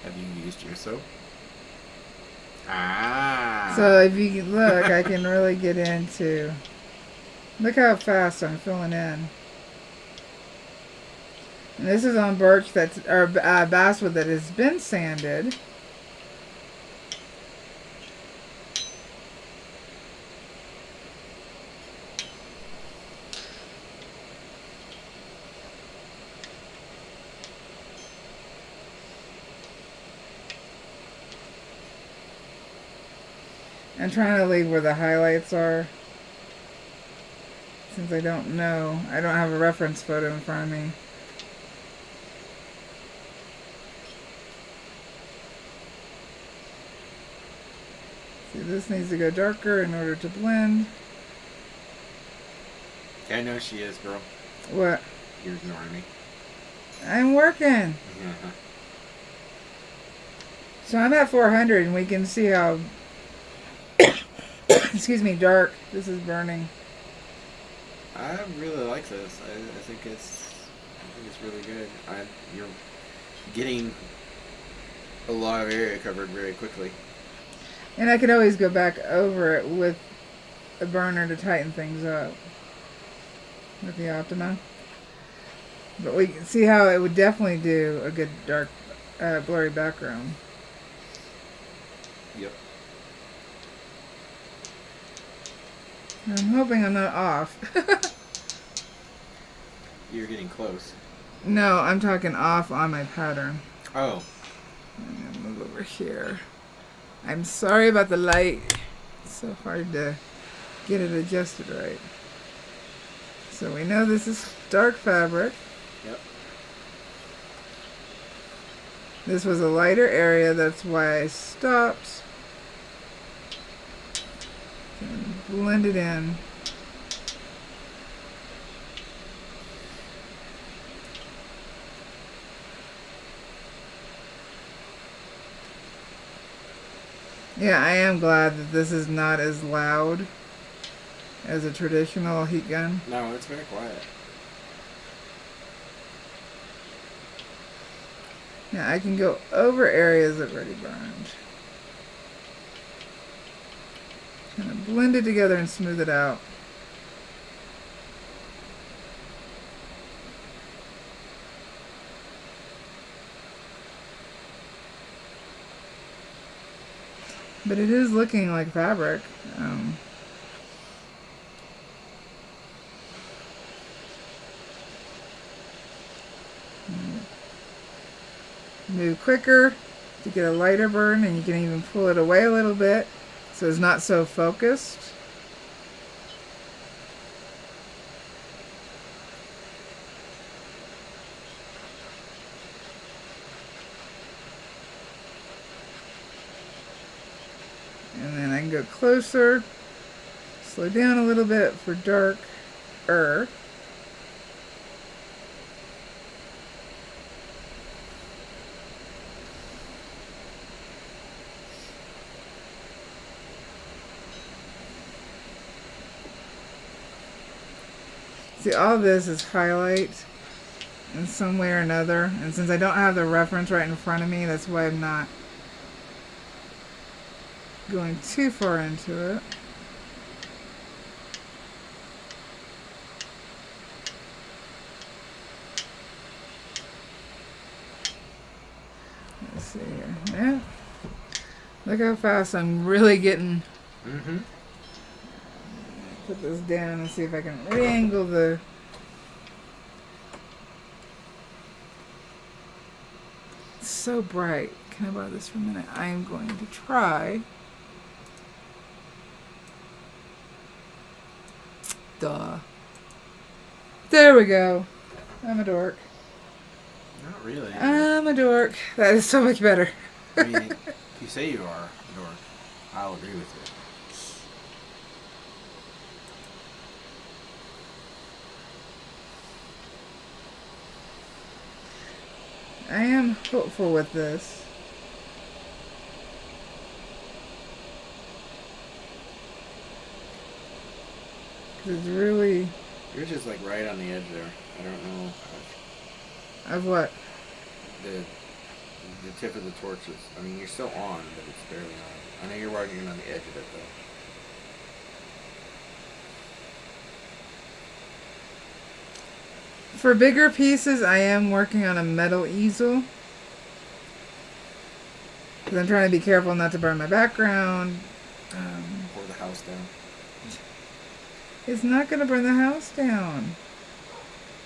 Have you used your soap? Ah. So if you look, I can really get into... Look how fast I'm filling in. And this is on birch or basswood that has been sanded. I'm trying to leave where the highlights are. Since I don't know. I don't have a reference photo in front of me. See, this needs to go darker in order to blend. I know she is, girl. What? You're ignoring me. I'm working. Uh-huh. So I'm at 400 and we can see how excuse me, dark this is burning. I really like this. I think it's really good. You're getting a lot of area covered very quickly. And I could always go back over it with a burner to tighten things up with the Optima. But we can see how it would definitely do a good dark, blurry background. Yep. I'm hoping I'm not off. You're getting close. No, I'm talking off on my pattern. Oh. I'm going to move over here. I'm sorry about the light. It's so hard to get it adjusted right. So we know this is dark fabric. Yep. This was a lighter area, that's why I stopped. And blend it in. Yeah, I am glad that this is not as loud as a traditional heat gun. No, it's very quiet. Now I can go over areas that already burned. Kind of blend it together and smooth it out. But it is looking like fabric. Move quicker to get a lighter burn, and you can even pull it away a little bit so it's not so focused. And then I can go closer, slow down a little bit for darker. See, all this is highlight in some way or another. And since I don't have the reference right in front of me, that's why I'm not going too far into it. Let's see here. Yeah. Look how fast I'm really getting. Mm-hmm. Put this down and see if I can re-angle the... It's so bright. Can I borrow this for a minute? I am going to try. Duh. There we go. I'm a dork. Not really. I'm a dork. That is so much better. I mean, if you say you are a dork, I'll agree with you. I am hopeful with this. It's really... You're just like right on the edge there. I don't know. Of what? The tip of the torch is... I mean, you're still on, but it's barely on. I know you're working on the edge of it, though. For bigger pieces, I am working on a metal easel. Because I'm trying to be careful not to burn my background. Pour the house down. It's not going to burn the house down.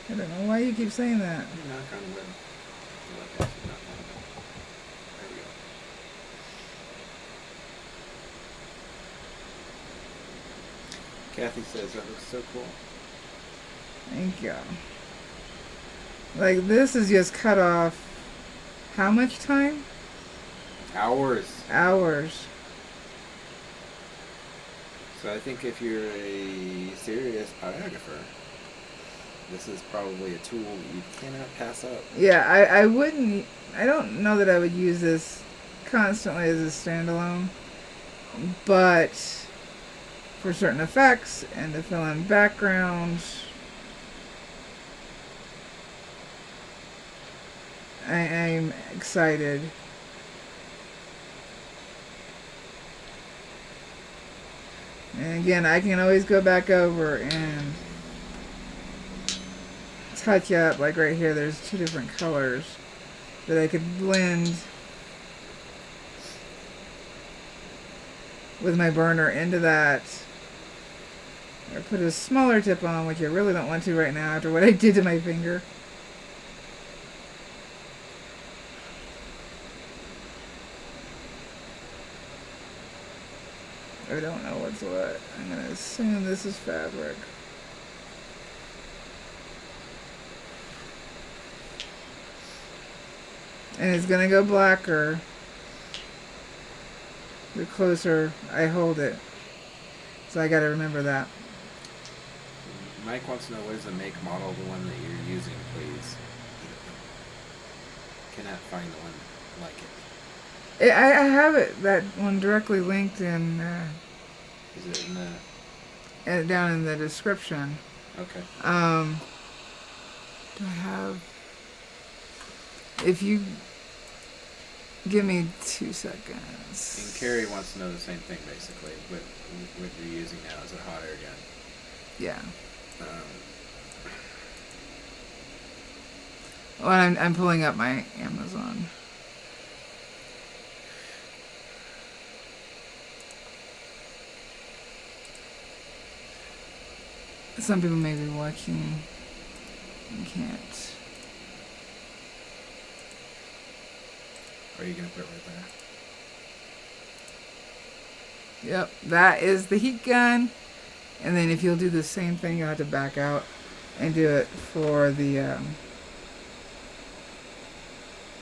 I don't know why you keep saying that. Knock on wood. There we go. Kathy says that looks so cool. Thank you. Like, this is just cut off how much time? Hours. Hours. So I think if you're a serious pyrographer, this is probably a tool you cannot pass up. Yeah, I wouldn't... I don't know that I would use this constantly as a standalone. But for certain effects and to fill in backgrounds... I'm excited. And again, I can always go back over and touch up. Like right here, there's two different colors that I could blend with my burner into that. Or put a smaller tip on, which I really don't want to right now after what I did to my finger. I don't know what's what. I'm going to assume this is fabric. And it's going to go blacker the closer I hold it. So I got to remember that. Mike wants to know what is the make model of the one that you're using, please. Cannot find the one like it. I have it, that one directly linked in... Is it in the... down in the description. Okay. Do I have... If you Give me 2 And seconds. Carrie wants to know the same thing, basically. What you're using now is a hot air gun. Yeah. Um, Well, I'm pulling up my Amazon. Some people may be watching. You can't. are you going to put it right there? Yep, that is the heat gun. And then if you'll do the same thing, you'll have to back out and do it for the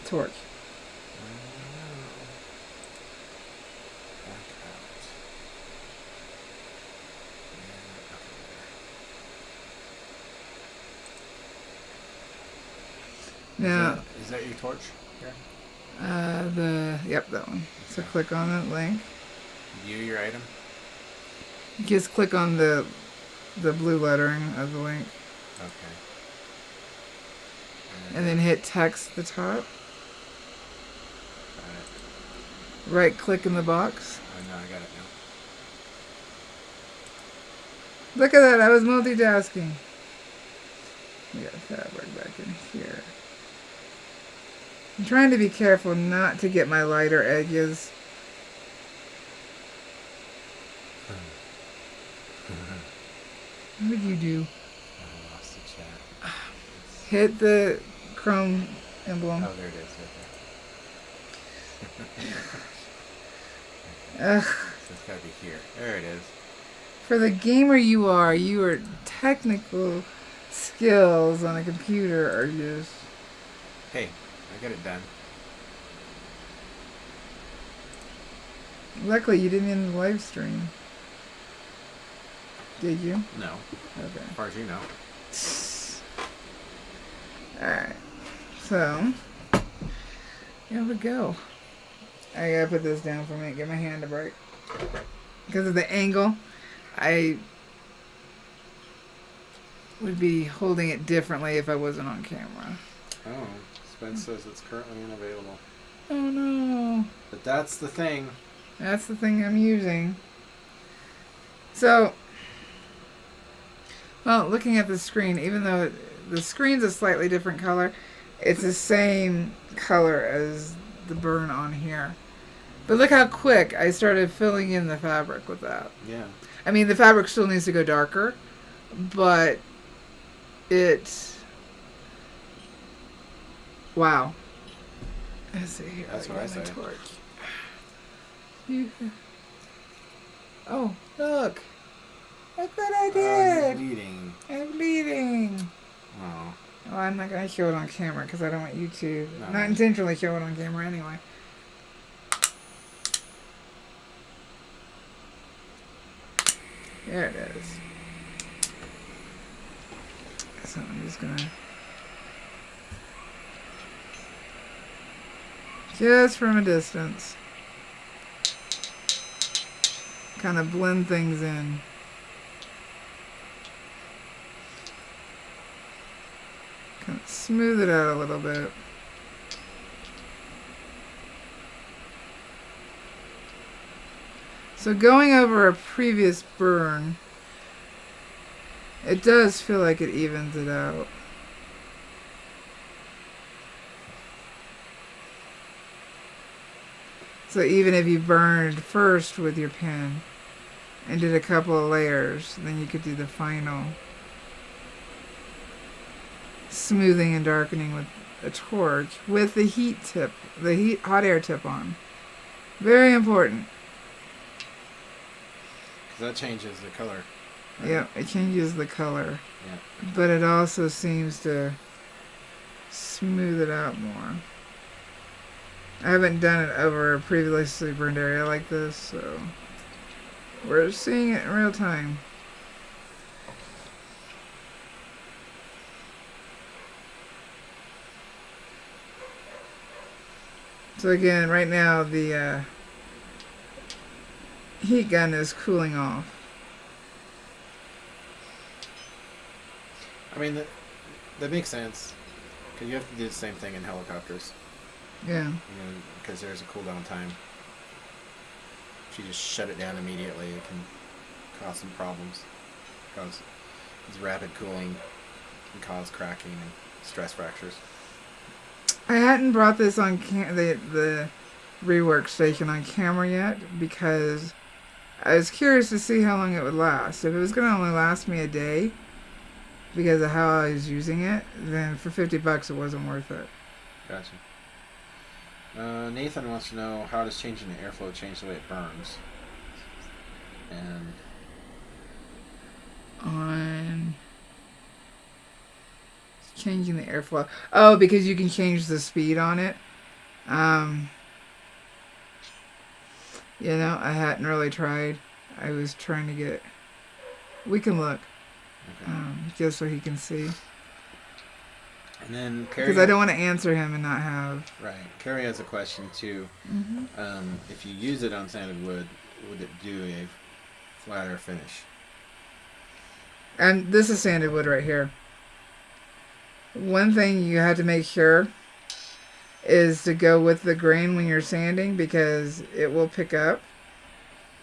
torch. Back out. Now, Is that your torch? Here. yep, that one. So click on that link. View your item. Just click on the blue lettering of the link. Okay. And then hit text at the top. Got it. Right click in the box. Oh, no, I got it now. Look at that, I was multitasking. We got fabric back in here. I'm trying to be careful not to get my lighter edges. What would you do? I lost the chat. Hit the chrome emblem. Oh, there it is, right there. Ugh. So it's got to be here. There it is. For the gamer you are, your technical skills on a computer are just... Hey, I got it done. Luckily, you didn't end the live stream. Did you? No, Okay. as far as you know. Alright. So, here we go. I gotta put this down for a minute, get my hand a break. Because of the angle, I would be holding it differently if I wasn't on camera. Oh, Spence says it's currently unavailable. Oh no. But that's the thing. That's the thing I'm using. So, well, looking at the screen, even though the screen's a slightly different color, it's the same color as the burn on here. But look how quick I started filling in the fabric with that. Yeah. I mean, the fabric still needs to go darker, but it's... Wow. Let's see here. That's what I got my say. torch. Oh, look. Look what I You're did. bleeding. I'm bleeding. Oh. Well, I'm not going to show it on camera because I don't want you to No. not intentionally show it on camera anyway. There it is. So I'm just going to... just from a distance. Kind of blend things in. Kind of smooth it out a little bit. So going over a previous burn, it does feel like it evens it out. So even if you burned first with your pen and did a couple of layers, then you could do the final smoothing and darkening with a torch with the heat tip, the hot air tip on. Very important. Because that changes the color. Right? Yeah, it changes the color. Yeah. But it also seems to smooth it out more. I haven't done it over a previously burned area like this, so we're seeing it in real time. So again, right now the heat gun is cooling off. I mean, that makes sense. Because you have to do the same thing in helicopters. Yeah. Because there's a cool down time. If you just shut it down immediately, it can cause some problems. Because it's rapid cooling can cause cracking and stress fractures. I hadn't brought this on the rework station on camera yet because I was curious to see how long it would last. If it was going to only last me a day because of how I was using it, then for $50 it wasn't worth it. Gotcha. Nathan wants to know, how does changing the airflow change the way it burns? And on changing the airflow. Oh, because you can change the speed on it. I hadn't really tried. I was trying to get. We can look, okay. just so he can see. And then Carrie, because I don't want to answer him and not have. Right. Carrie has a question too. Mm-hmm. If you use it on sanded wood, would it do a flatter finish? And this is sanded wood right here. One thing you have to make sure is to go with the grain when you're sanding because it will pick up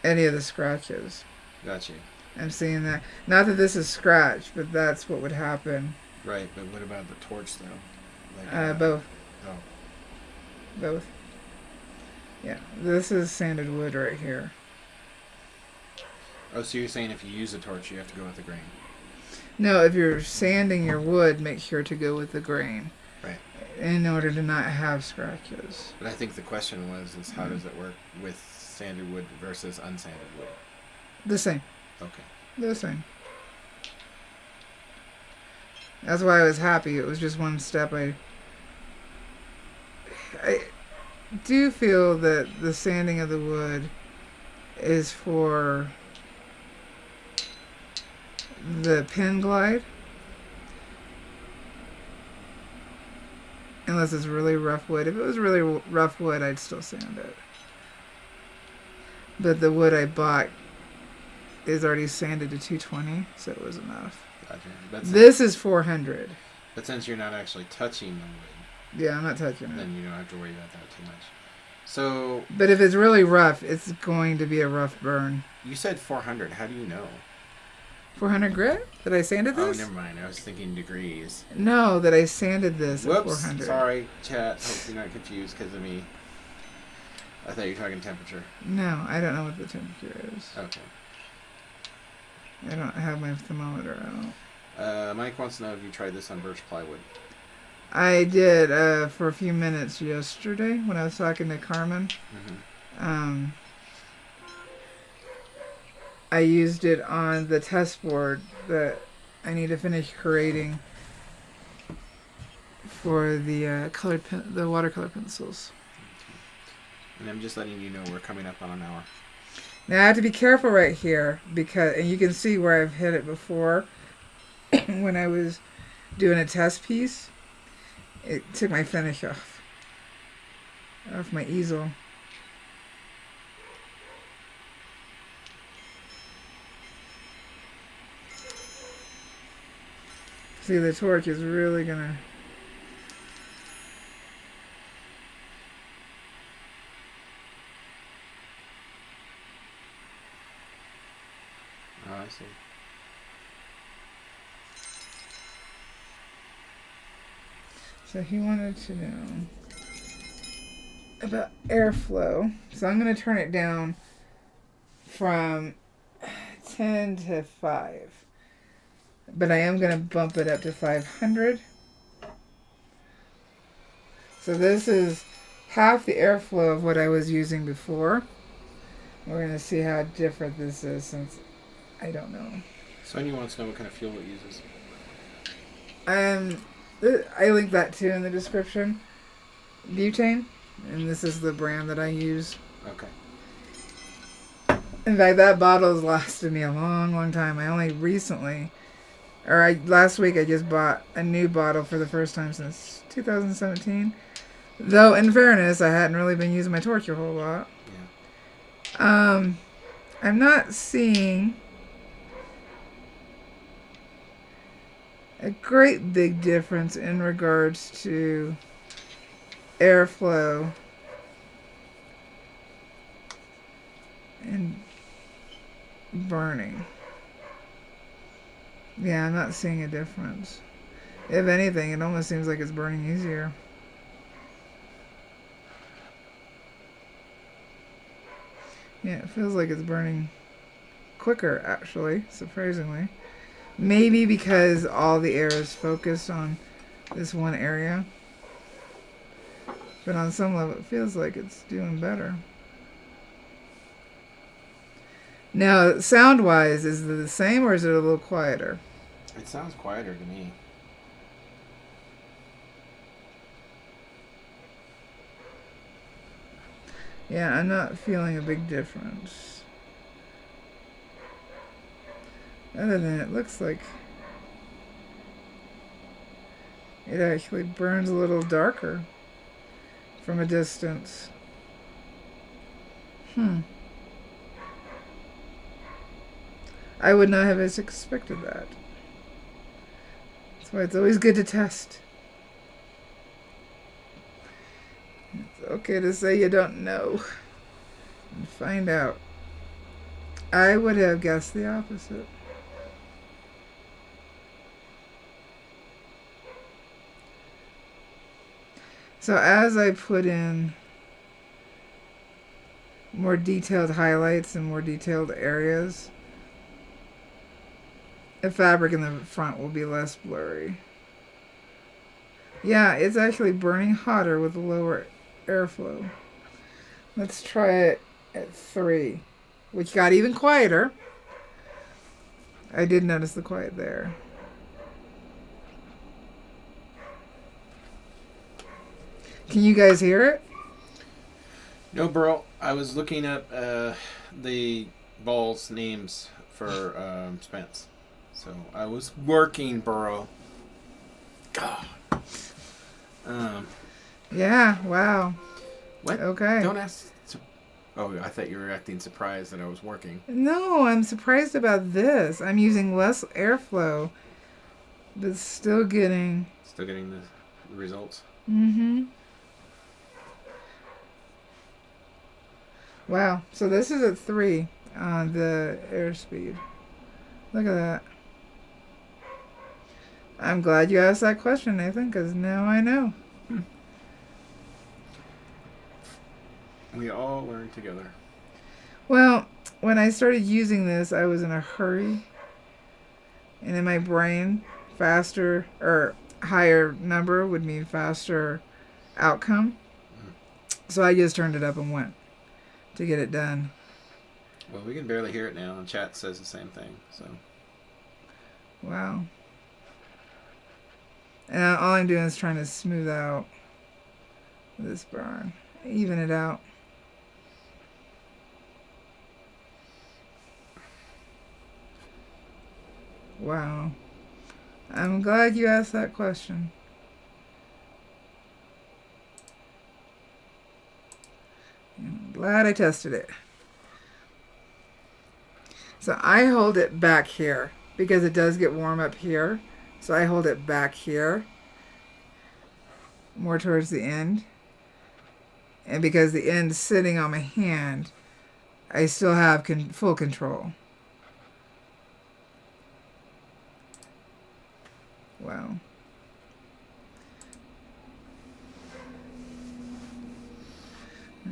any of the scratches. Gotcha. I'm seeing that. Not that this is scratched, but that's what would happen. Right, but what about the torch though? Both. Oh. Both. Yeah, this is sanded wood right here. Oh, so you're saying if you use a torch, you have to go with the grain? No, if you're sanding your wood, make sure to go with the grain. Right. In order to not have scratches. But I think the question is how does it work with sanded wood versus unsanded wood? The same. Okay. The same. That's why I was happy. It was just one step. I do feel that the sanding of the wood is for the pin glide. Unless it's really rough wood. If it was really rough wood, I'd still sand it. But the wood I bought is already sanded to 220, so it was enough. Gotcha. This is 400. But since you're not actually touching the wood, yeah, I'm not touching it. Then you don't have to worry about that too much. So. But if it's really rough, it's going to be a rough burn. You said 400. How do you know? 400 grit? That I sanded this? Oh, never mind. I was thinking degrees. No, that I sanded this at 400. Sorry, chat. Hope you're not confused because of me. I thought you were talking temperature. No, I don't know what the temperature is. Okay. I don't have my thermometer out. Mike wants to know if you tried this on birch plywood. I did for a few minutes yesterday when I was talking to Carmen. Mm-hmm. I used it on the test board that I need to finish creating for the the watercolor pencils. And I'm just letting you know we're coming up on an hour. Now I have to be careful right here and you can see where I've hit it before when I was doing a test piece. It took my finish off my easel. See, the torch is really gonna. Oh, I see. So he wanted to know about airflow. So I'm going to turn it down from 10 to 5. But I am going to bump it up to 500. So this is half the airflow of what I was using before. We're going to see how different this is since I don't know. Sonia wants to know what kind of fuel it uses. I linked that too in the description. Butane. And this is the brand that I use. Okay. In fact, that bottle has lasted me a long, long time. I only recently, last week I just bought a new bottle for the first time since 2017. Though, in fairness, I hadn't really been using my torch a whole lot. Yeah. I'm not seeing a great big difference in regards to airflow and burning. Yeah, I'm not seeing a difference. If anything, it almost seems like it's burning easier. Yeah, it feels like it's burning quicker, actually, surprisingly. Maybe because all the air is focused on this one area. But on some level, it feels like it's doing better. Now, sound-wise, is it the same or is it a little quieter? It sounds quieter to me. Yeah, I'm not feeling a big difference. Other than it looks like it actually burns a little darker from a distance. I would not have expected that. That's why it's always good to test. It's okay to say you don't know and find out. I would have guessed the opposite. So as I put in more detailed highlights and more detailed areas, the fabric in the front will be less blurry. Yeah, it's actually burning hotter with lower airflow. Let's try it at 3, which got even quieter. I did notice the quiet there. Can you guys hear it? No, bro. I was looking up the balls names for Spence. So I was working, bro. God. Yeah, wow. What? Okay. Don't ask. Oh, I thought you were acting surprised that I was working. No, I'm surprised about this. I'm using less airflow, but still getting... Still getting the results? Mm-hmm. Wow. So this is at 3 on the airspeed. Look at that. I'm glad you asked that question, Nathan, because now I know. We all learn together. Well, when I started using this, I was in a hurry. And in my brain, faster or higher number would mean faster outcome. So I just turned it up and went to get it done. Well, we can barely hear it now, and chat says the same thing. So. Wow. And all I'm doing is trying to smooth out this burn. Even it out. Wow. I'm glad you asked that question. I'm glad I tested it. So I hold it back here because it does get warm up here. So I hold it back here, more towards the end. And because the end's sitting on my hand, I still have full control. Wow.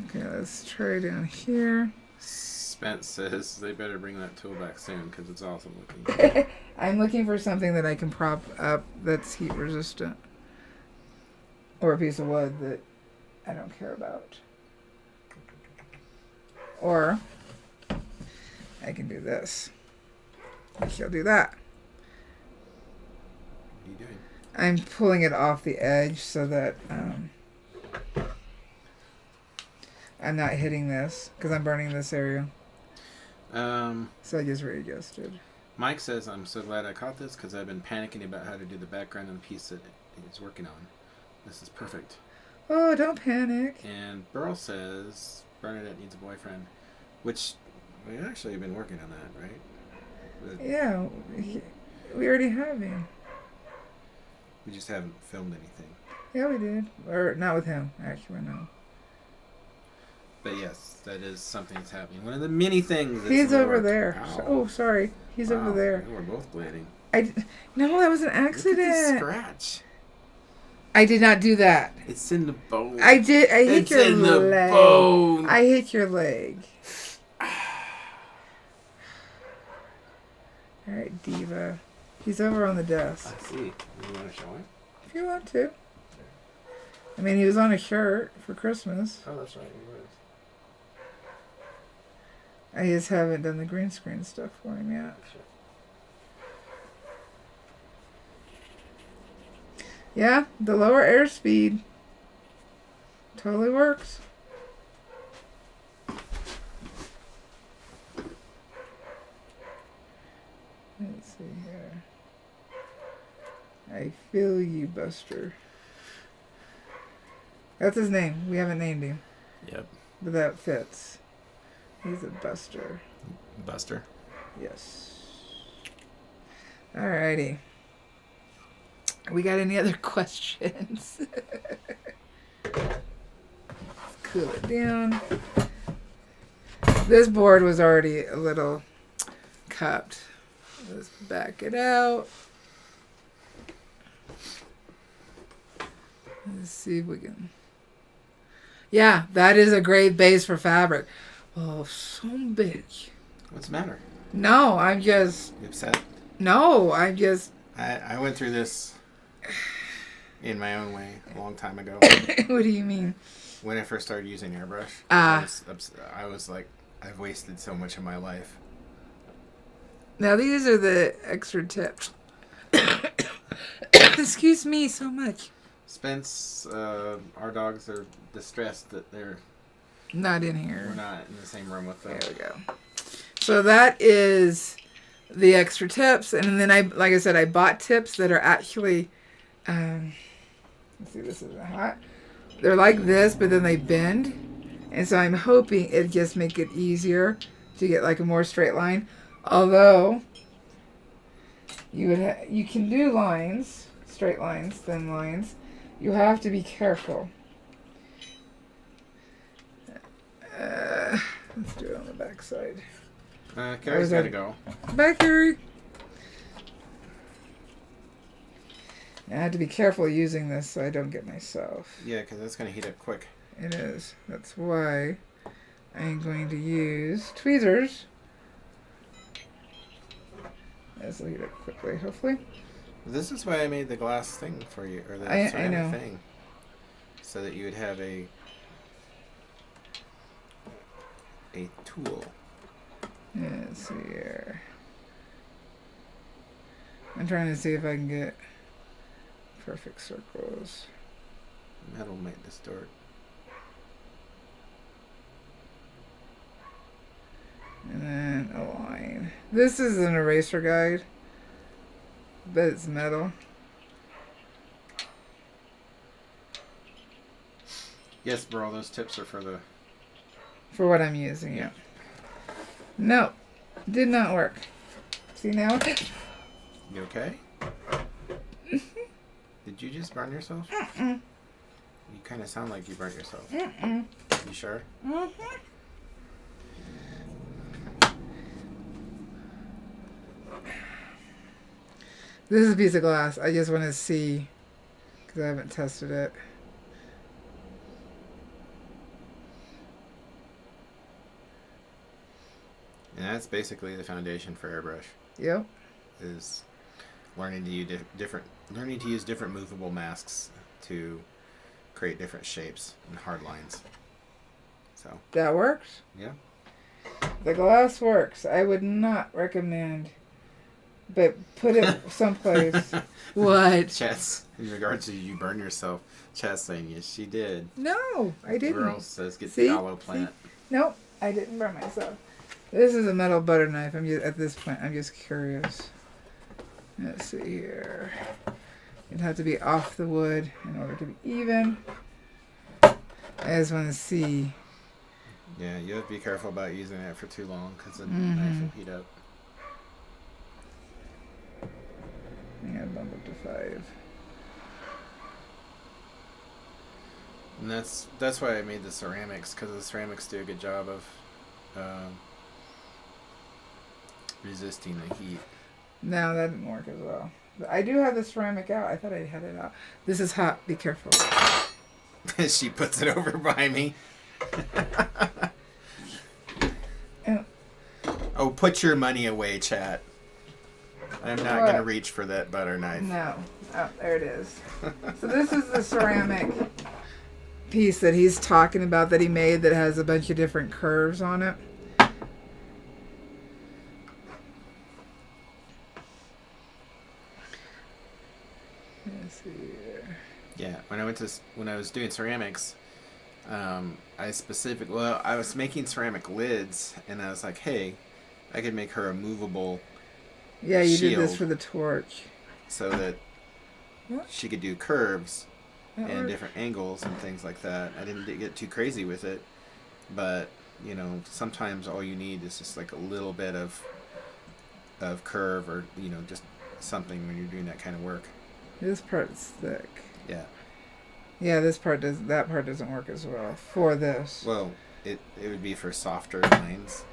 Okay, let's try down here. Spence says they better bring that tool back soon because it's awesome looking. I'm looking for something that I can prop up that's heat resistant. Or a piece of wood that I don't care about. Or I can do this. I shall do that. What are you doing? I'm pulling it off the edge so that I'm not hitting this because I'm burning this area. So I just readjusted. Mike says, I'm so glad I caught this because I've been panicking about how to do the background on the piece that he's working on. This is perfect. Oh, don't panic. And Burl says, Bernadette needs a boyfriend, which we actually have been working on that, right? But yeah, we already have him. we just haven't filmed anything. Yeah, we did. Or not with him, actually, no. But yes, that is something that's happening. One of the many things that's He's in the over works. there. Ow. Oh, sorry. He's over Wow, there. We're both bleeding. No, that was an Look at this accident. scratch. I did not do that. It's in the bone. I did. I hit It's your in the leg. bone. I hit your leg. All right, Diva. He's over on the desk. I see. You want to show him? If you want to. I mean, he was on a shirt for Christmas. Oh, that's right. He was. I just haven't done the green screen stuff for him yet. That's right. Yeah, the lower airspeed totally works. Let's see here. I feel you, Buster. That's his name. We haven't named him, Yep. but that fits. He's a Buster. Buster. Yes. Alrighty. We got any other questions? Cool it down. This board was already a little cupped. Let's back it out. Let's see if we can. Yeah, that is a great base for fabric. Oh, so big. What's the matter? No, I'm just. You upset? No, I'm just. I went through this in my own way a long time ago. What do you mean? When I first started using airbrush, I was like, I've wasted so much of my life. Now these are the extra tips. Excuse me so much. Spence, our dogs are distressed that they're Not in here. we're not in the same room with them. There we go. So that is the extra tips, and then like I said, I bought tips that are actually. Let's see, this isn't hot. They're like this, but then they bend, and so I'm hoping it just make it easier to get like a more straight line. Although you can do lines, straight lines, thin lines. You have to be careful. Let's do it on the back side. Carrie's got to go. Bye, Carrie. I have to be careful using this so I don't get myself. Yeah, because that's going to heat up quick. It is. That's why I'm going to use tweezers. This will heat up quickly, hopefully. This is why I made the glass thing for you, or the I ceramic know. thing, so that you would have a tool. Let's see here. I'm trying to see if I can get perfect circles. Metal might distort. And then a line. This is an eraser guide, but it's metal. Yes, bro, those tips are for the... For what I'm using, yeah. No, did not work. See now? You okay? Did you just burn yourself? Mm-mm. You kind of sound like you burnt yourself. Mm-mm. You sure? Mm-hmm. This is a piece of glass. I just want to see, because I haven't tested it. And that's basically the foundation for airbrush. Yep. Is learning to use different movable masks to create different shapes and hard lines. So That works. yeah. The glass works. I would not recommend, but put it someplace. What? Chess, in regards to you burn yourself, Chess saying yes she did. No, I didn't. Girl says get See? the aloe plant. Nope, I didn't burn myself. This is a metal butter knife. At this point, I'm just curious. Let's see here. It'd have to be off the wood in order to be even. I just want to see. Yeah, you have to be careful about using it for too long because the knife will heat up. I'm gonna bump up to 5. And that's why I made the ceramics, because the ceramics do a good job of resisting the heat. No, that didn't work as well. But I do have the ceramic out. I thought I had it out. This is hot. Be careful. She puts it over by me. Oh, put your money away, chat. I'm not going to reach for that butter knife. No. Oh, there it is. So this is the ceramic piece that he's talking about that he made that has a bunch of different curves on it. Let's see here. Yeah, when I was doing ceramics, I was making ceramic lids, and I was like, hey, I could make her a movable Yeah, you shield did this for the torch. so that she could do curves and different angles and things like that. I didn't get too crazy with it, but you know, sometimes all you need is just like a little bit of curve, or you know, just something when you're doing that kind of work. This part's thick. Yeah. Yeah, that part doesn't work as well for this. Well, it would be for softer lines.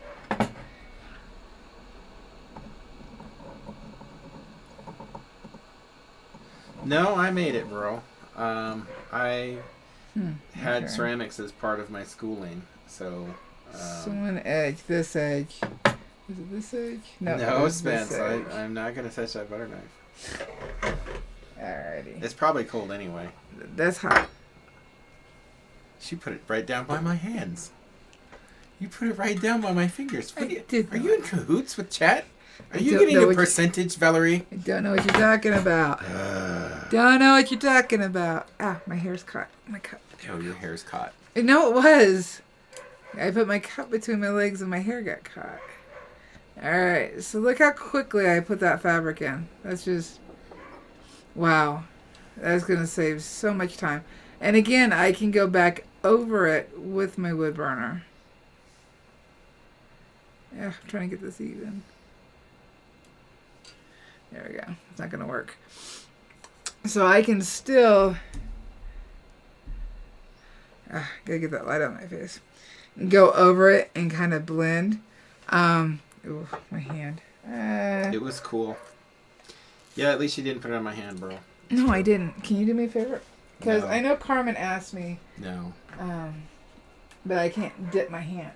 No, I made it, bro. I had ceramics as part of my schooling, so. So an edge, this edge. Is it this edge? No, Spence. I'm not gonna touch that butter knife. Alrighty. It's probably cold anyway. That's hot. She put it right down by my hands. You put it right down by my fingers. Are you in cahoots with chat? Are you getting a percentage, Valarie? I don't know what you're talking about. Don't know what you're talking about. Ah, my hair's caught. My cup. Oh, your hair's caught. No, it was. I put my cup between my legs and my hair got caught. Alright, so look how quickly I put that fabric in. That's just... Wow. That's going to save so much time. And again, I can go back over it with my wood burner. Yeah, I'm trying to get this even. There we go. It's not going to work. So I can still... gotta get that light on my face. Go over it and kind of blend. Ooh, my hand. It was cool. Yeah, at least you didn't put it on my hand, bro. No, I didn't. Can you do me a favor? Because No. I know Carmen asked me. No. But I can't dip my hand.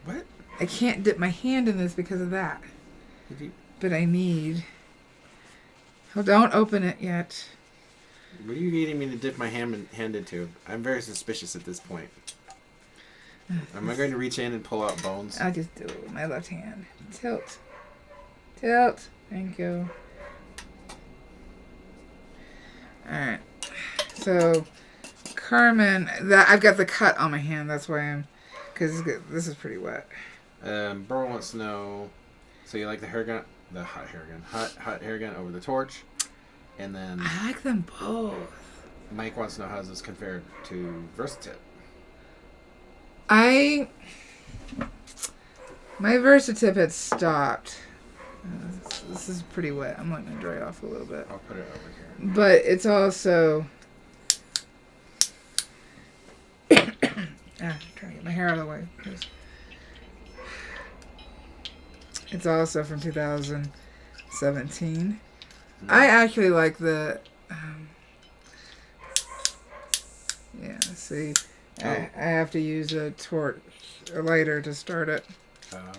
What? I can't dip my hand in this because of that. But I need... Oh, don't open it yet. What are you needing me to dip my hand into? I'm very suspicious at this point. Am I going to reach in and pull out bones? I'll just do it with my left hand. Tilt. Tilt. Thank you. Alright. So, Carmen, I've got the cut on my hand. That's why I'm... Because this is pretty wet. Burl wants to know... So you like the hair gun? The hot hair gun. Hot hair gun over the torch. And then... I like them both. Mike wants to know how does this compare to Versatip? My Versatip had stopped. This is pretty wet. I'm letting it dry off a little bit. I'll put it over here. But it's also... I'm trying to get my hair out of the way. It's also from 2017. I actually like the... yeah, see... I have to use a torch, a lighter to start it. Oh.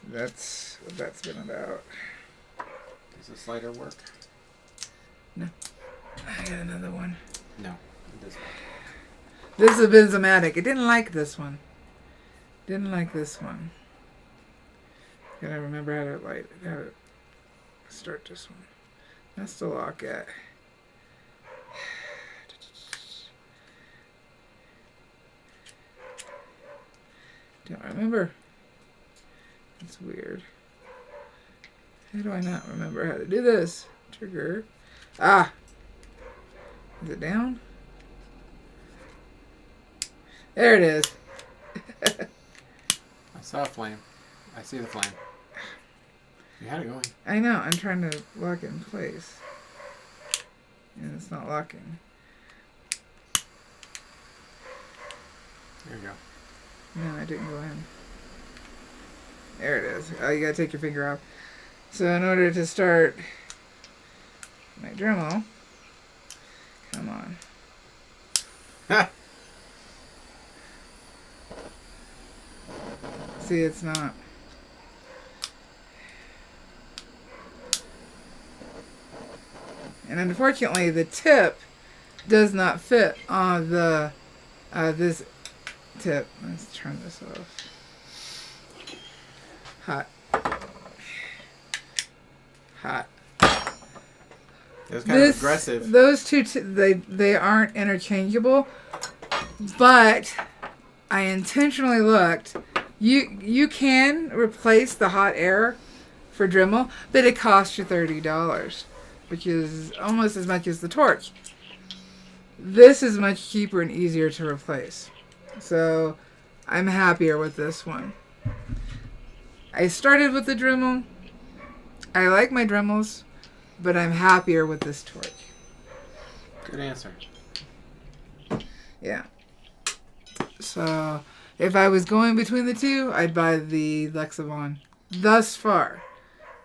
That's what that's been about. Does this lighter work? No. I got another one. No, it doesn't. This is a Benzomatic. It didn't like this one. Didn't like this one. Gotta remember how to start this one. That's the lock at. Don't remember. It's weird. How do I not remember how to do this? Trigger. Ah! Is it down? There it is. I saw a flame. I see the flame. You had it going. I know. I'm trying to lock it in place. And it's not locking. There you go. No, I didn't go in. There it is. Oh, you gotta take your finger off. So in order to start my Dremel, come on. See, it's not. And unfortunately, the tip does not fit on the this tip. Let's turn this off. Hot. Hot. It was kind of aggressive. Those two, they aren't interchangeable, but I intentionally looked. You can replace the hot air for Dremel, but it costs you $30, which is almost as much as the torch. This is much cheaper and easier to replace, so I'm happier with this one. I started with the Dremel. I like my Dremels, but I'm happier with this torch. Good answer. Yeah. So, if I was going between the two, I'd buy the Lexavon. Thus far,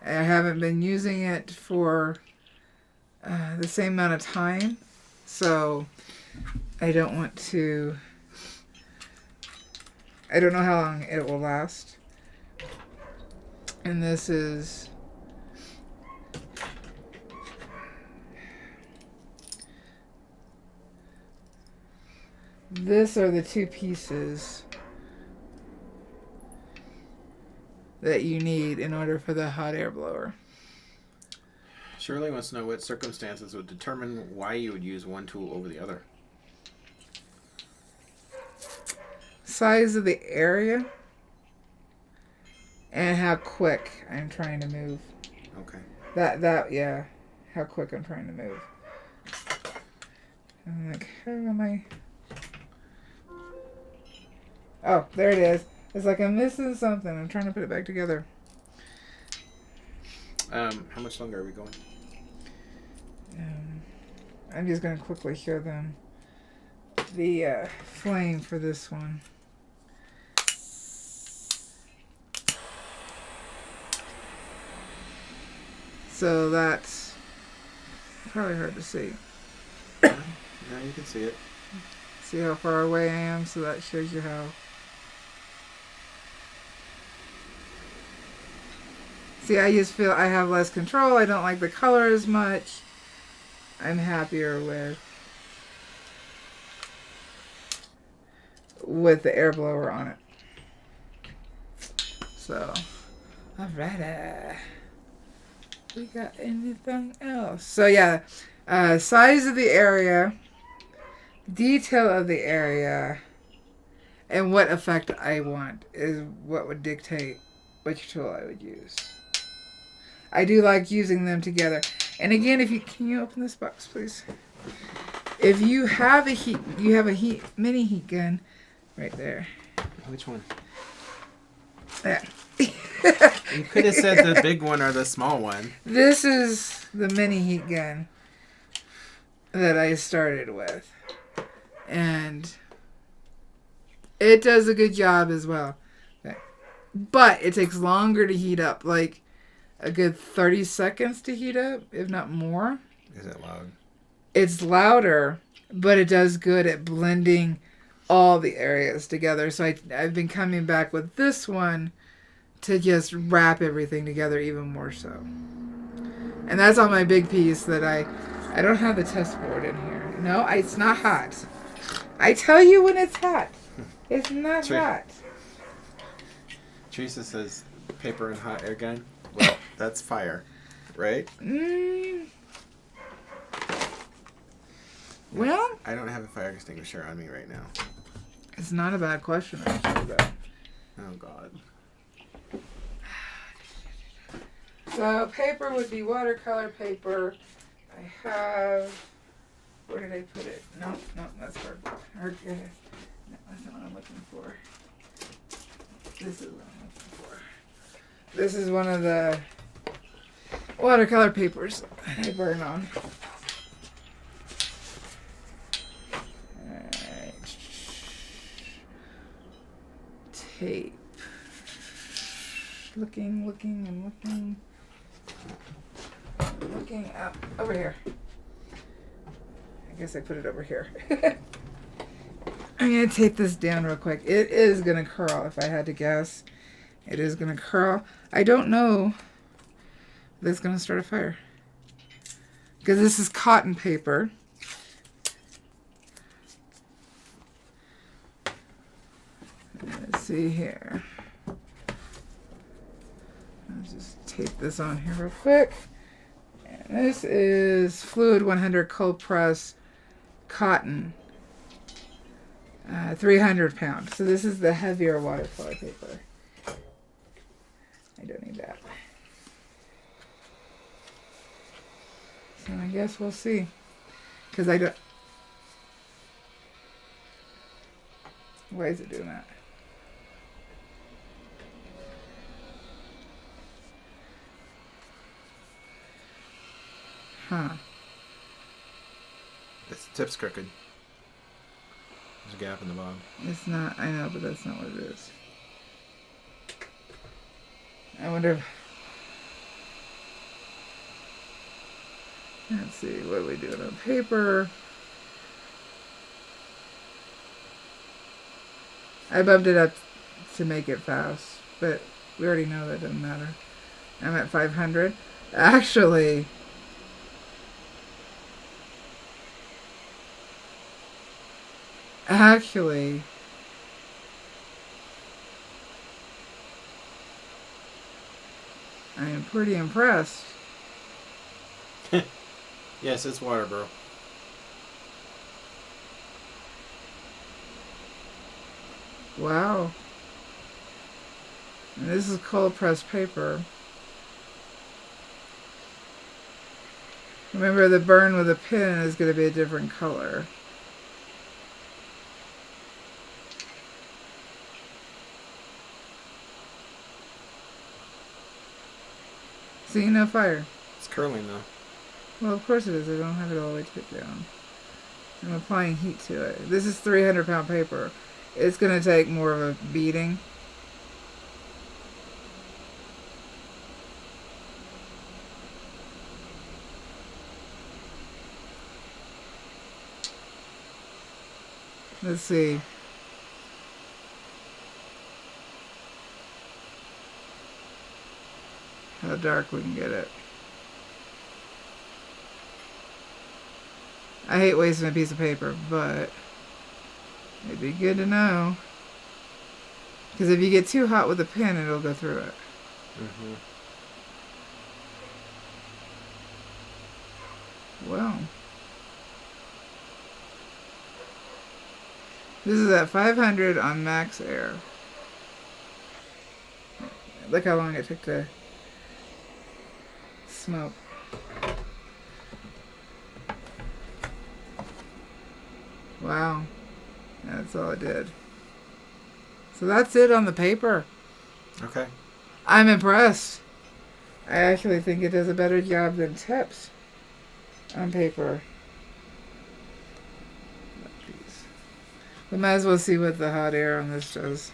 I haven't been using it for the same amount of time, so I don't want to. I don't know how long it will last. And this is. This are the two pieces that you need in order for the hot air blower. Shirley wants to know what circumstances would determine why you would use one tool over the other. Size of the area and how quick I'm trying to move. Okay. Yeah, how quick I'm trying to move. I'm like, how am I? Oh, there it is. It's like I'm missing something. I'm trying to put it back together. How much longer are we going? I'm just going to quickly show them the flame for this one. So that's probably hard to see. Yeah, you can see it. See how far away I am? So that shows you how. See, I just feel I have less control. I don't like the color as much. I'm happier with the air blower on it. So, alright. We got anything else? So yeah, size of the area, detail of the area, and what effect I want is what would dictate which tool I would use. I do like using them together. And again, can you open this box, please? If you have a mini heat gun right there. Which one? Yeah. You could have said the big one or the small one. This is the mini heat gun that I started with. And it does a good job as well. Okay. But it takes longer to heat up. Like a good 30 seconds to heat up, if not more. Is it loud? It's louder, but it does good at blending all the areas together. So I've been coming back with this one to just wrap everything together even more so. And that's on my big piece that I don't have the test board in here. No, it's not hot. I tell you when it's hot. It's not hot. Teresa says paper and hot air gun. Well, that's fire, right? Well, I don't have a fire extinguisher on me right now. It's not a bad question, actually, though. Oh, God. So, paper would be watercolor paper. I have... Where did I put it? No, that's cardboard. No, that's not what I'm looking for. This is what I'm looking for. This is one of the watercolor papers I burn on. Alright. tape. Looking and looking. Looking up. Over here. I guess I put it over here. I'm going to tape this down real quick. It is going to curl, if I had to guess. It is going to curl. I don't know if it's going to start a fire. Because this is cotton paper. Let's see here. Let's just tape this on here real quick. And this is Fluid 100 cold press cotton. 300 pounds. So this is the heavier watercolor paper. I don't need that. So I guess we'll see. Because I don't... Why is it doing that? Huh. This tip's crooked. There's a gap in the bottom. It's not, I know, but that's not what it is. I wonder if... Let's see, what are we doing on paper? I bumped it up to make it fast, but we already know that doesn't matter. I'm at 500. Actually... I am pretty impressed. Yes, it's water, bro. Wow. And this is cold pressed paper. Remember, the burn with a pin is going to be a different color. See, no fire. It's curling though. Well, of course it is. I don't have it all the way taped down. I'm applying heat to it. This is 300 pound paper. It's going to take more of a beating. Let's see. How dark we can get it. I hate wasting a piece of paper, but it'd be good to know. Because if you get too hot with a pen, it'll go through it. Mm-hmm. Well. This is at 500 on max air. Look how long it took to smoke. Wow. That's all it did. So that's it on the paper. Okay. I'm impressed. I actually think it does a better job than tips on paper. We might as well see what the hot air on this does.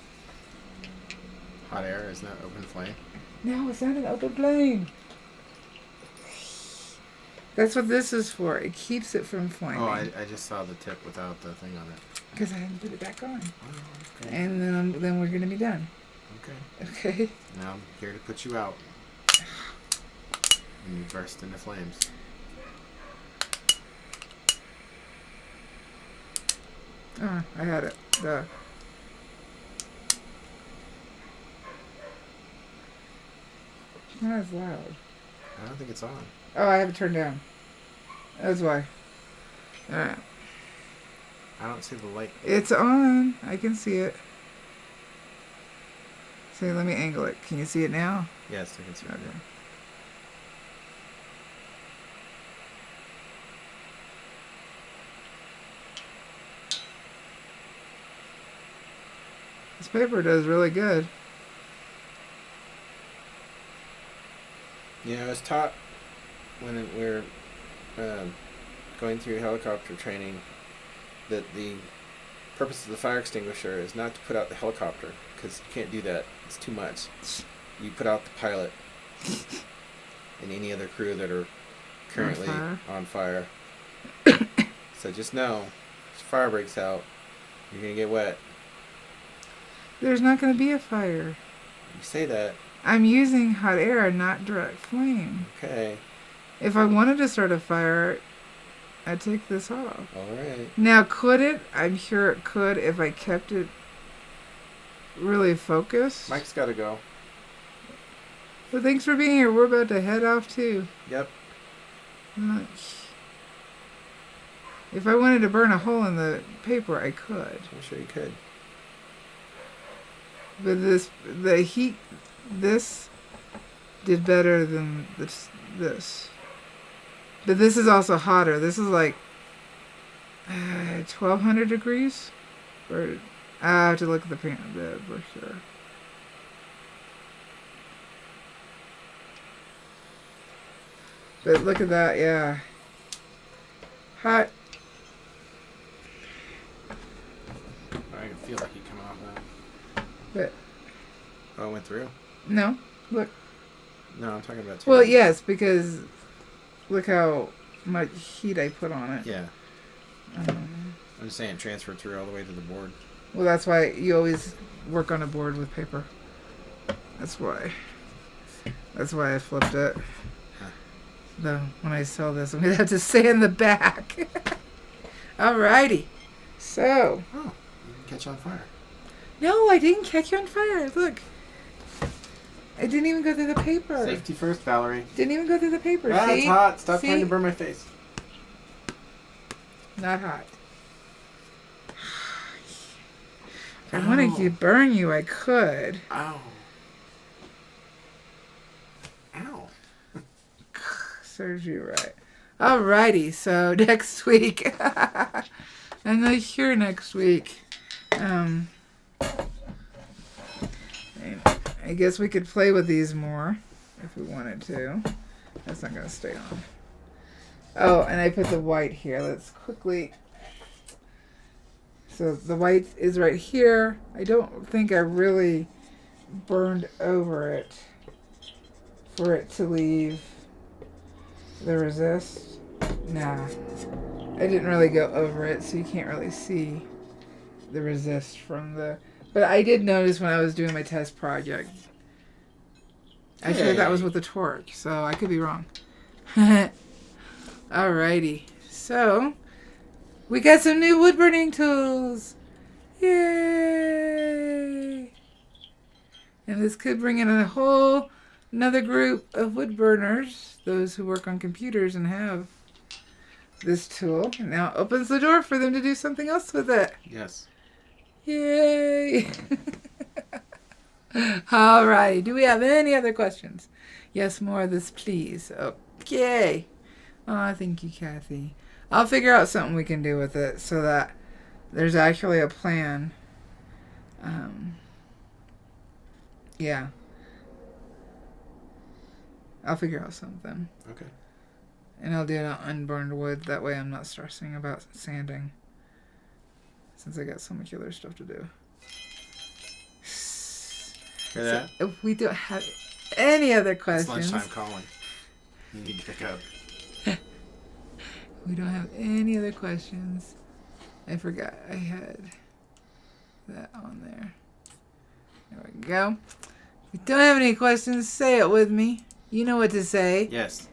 Hot air is not open flame. No, it's not an open flame. That's what this is for. It keeps it from flaming. Oh, I just saw the tip without the thing on it. Because I hadn't put it back on. Oh, okay. And then we're going to be done. Okay. Okay. Now I'm here to put you out. And you burst into flames. Oh, I had it. Duh. Not as loud. I don't think it's on. Oh, I have it turned down. That's why. Alright. I don't see the light. It's on. I can see it. So let me angle it. Can you see it now? Yes, I can see it. Okay. This paper does really good. Yeah, I was taught when we were going through helicopter training that the purpose of the fire extinguisher is not to put out the helicopter, because you can't do that. It's too much. You put out the pilot and any other crew that are currently on fire. So just know, if fire breaks out, you're going to get wet. There's not going to be a fire. You say that. I'm using hot air, not direct flame. Okay. If I wanted to start a fire, I'd take this off. All right. Now, could it? I'm sure it could if I kept it really focused. Mike's got to go. Well, thanks for being here. We're about to head off, too. Yep. If I wanted to burn a hole in the paper, I could. I'm sure you could. But the heat, this did better than this. But this is also hotter. This is like 1,200 degrees. Or I have to look at the brochure. But look at that, yeah. Hot. I can feel like you coming off that. But Oh, it went through? no, look. No, I'm talking about... Well, yes, because look how much heat I put on it. Yeah. I'm just saying, transfer through all the way to the board. Well, that's why you always work on a board with paper. That's why. That's why I flipped it. Huh. Though, when I sell this, I'm going to have to sand the back. Alrighty. So. Oh, you didn't catch on fire. No, I didn't catch you on fire. Look. I didn't even go through the paper. Safety first, Valarie. Didn't even go through the paper. Ah, See? it's hot. Stop See? trying to burn my face. Not hot. If I wanted to burn you, I could. Ow. Ow. Serves you right. Alrighty, so next week. I'm not sure next week. I guess we could play with these more if we wanted to. That's not going to stay on. Oh, and I put the white here. Let's quickly... So the white is right here. I don't think I really burned over it for it to leave the resist. Nah. I didn't really go over it, so you can't really see the resist from the... But I did notice when I was doing my test project. Actually, that was with the torch, so I could be wrong. Alrighty. So, we got some new wood burning tools. Yay! And this could bring in another group of wood burners, those who work on computers and have this tool. And now it opens the door for them to do something else with it. Yes. Yay! All right. Do we have any other questions? Yes, more of this, please. Okay. Oh, thank you, Kathy. I'll figure out something we can do with it so that there's actually a plan. Yeah. I'll figure out something. Okay. And I'll do it on unburned wood. That way I'm not stressing about sanding. Since I got so much other stuff to do. Hear that? So if we don't have any other It's questions. lunchtime calling. You need to pick up. We don't have any other questions. I forgot I had that on there. There we go. If we don't have any questions, say it with me. You know what to say. Yes.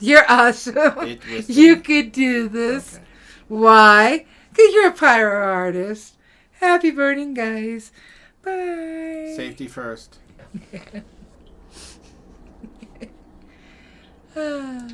You're awesome. It was You could do this. Okay. Why? Because you're a pyro artist. Happy burning, guys. Bye. Safety first. Ah.